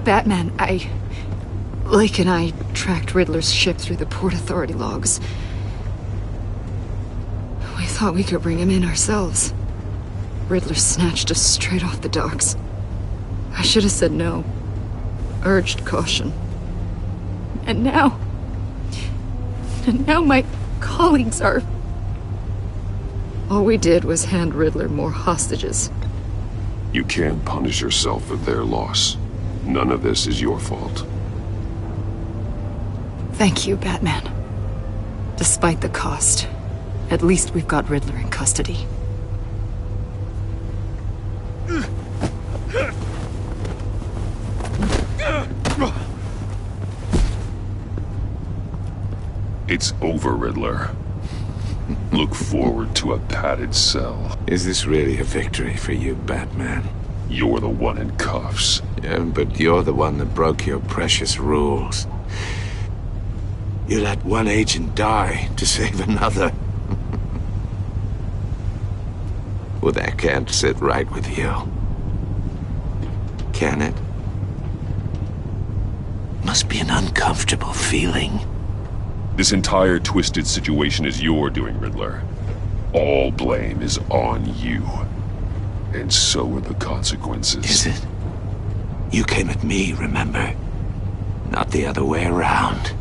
Batman, Lake and I tracked Riddler's ship through the Port Authority logs. We thought we could bring him in ourselves. Riddler snatched us straight off the docks. I should have said no. Urged caution. And now my colleagues are... All we did was hand Riddler more hostages. You can't punish yourself for their loss. None of this is your fault. Thank you, Batman. Despite the cost, at least we've got Riddler in custody. It's over, Riddler. Look forward to a padded cell. Is this really a victory for you, Batman? You're the one in cuffs. Yeah, but you're the one that broke your precious rules. You let one agent die to save another. Well, that can't sit right with you. Can it? Must be an uncomfortable feeling. This entire twisted situation is your doing, Riddler. All blame is on you. And so are the consequences. Is it? You came at me, remember? Not the other way around.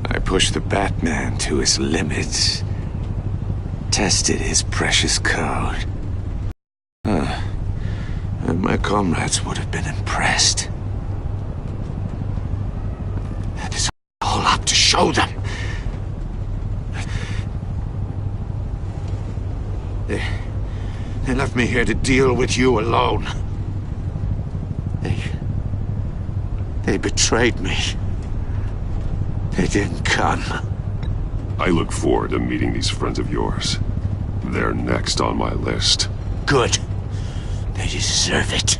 I pushed the Batman to his limits. tested his precious code. And my comrades would have been impressed. It's all up to show them. They left me here to deal with you alone. They betrayed me. They didn't come. I look forward to meeting these friends of yours. They're next on my list. Good. They deserve it.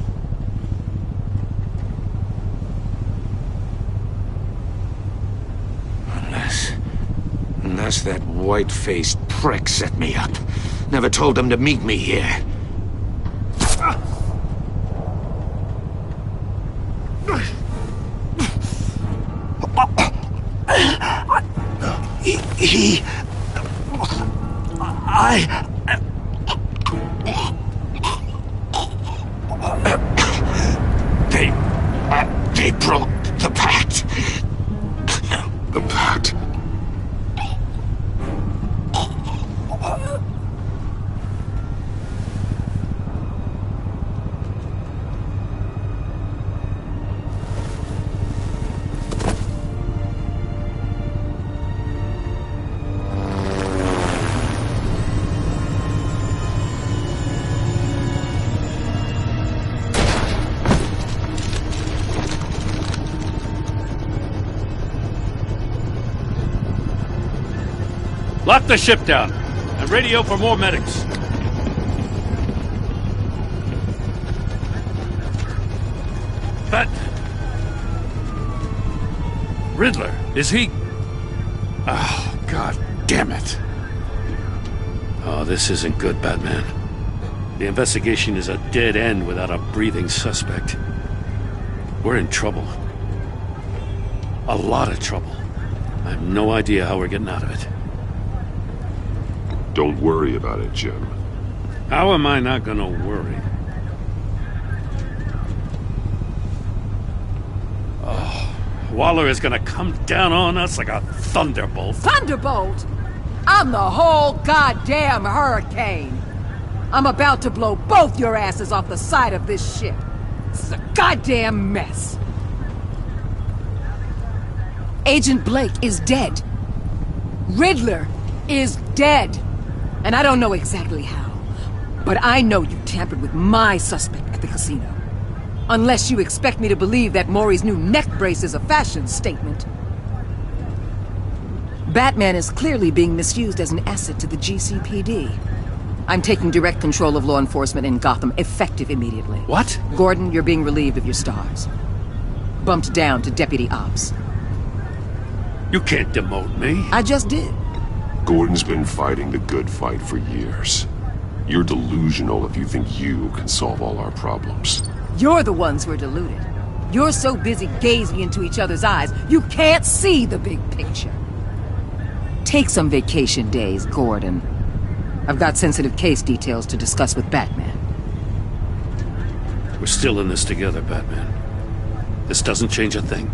Unless that white-faced prick set me up. Never told them to meet me here. They broke the pact. The pact? Lock the ship down, and radio for more medics. But... Riddler, is he... Oh, God damn it. Oh, this isn't good, Batman. The investigation is a dead end without a breathing suspect. We're in trouble. A lot of trouble. I have no idea how we're getting out of it. Don't worry about it, Jim. How am I not gonna worry? Oh, Waller is gonna come down on us like a thunderbolt. Thunderbolt? I'm the whole goddamn hurricane. I'm about to blow both your asses off the side of this ship. This is a goddamn mess. Agent Blake is dead. Riddler is dead. And I don't know exactly how, but I know you tampered with my suspect at the casino. Unless you expect me to believe that Maury's new neck brace is a fashion statement. Batman is clearly being misused as an asset to the GCPD. I'm taking direct control of law enforcement in Gotham, effective immediately. What? Gordon, you're being relieved of your stars. Bumped down to Deputy Ops. You can't demote me. I just did. Gordon's been fighting the good fight for years. You're delusional if you think you can solve all our problems. You're the ones who are deluded. You're so busy gazing into each other's eyes, you can't see the big picture. Take some vacation days, Gordon. I've got sensitive case details to discuss with Batman. We're still in this together, Batman. This doesn't change a thing.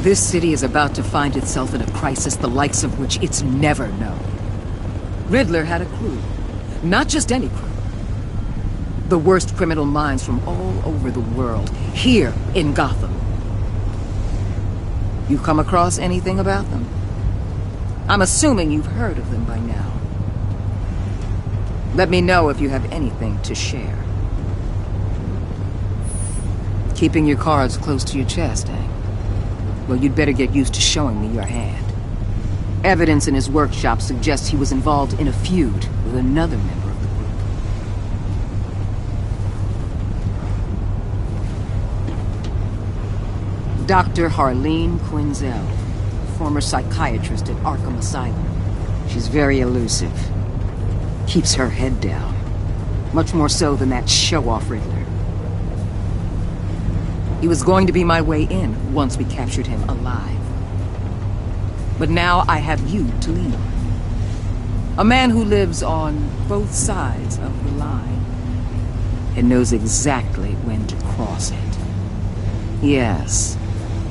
This city is about to find itself in a crisis the likes of which it's never known. Riddler had a crew. Not just any crew. The worst criminal minds from all over the world, here in Gotham. You come across anything about them? I'm assuming you've heard of them by now. Let me know if you have anything to share. Keeping your cards close to your chest, eh? Well, you'd better get used to showing me your hand. Evidence in his workshop suggests he was involved in a feud with another member of the group. Dr. Harleen Quinzel, former psychiatrist at Arkham Asylum. She's very elusive. Keeps her head down. Much more so than that show-off Riddler. He was going to be my way in once we captured him alive. But now I have you to lean on. A man who lives on both sides of the line and knows exactly when to cross it. Yes,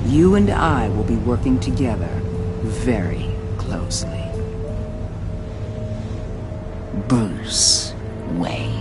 You and I will be working together very closely. Bruce Wayne.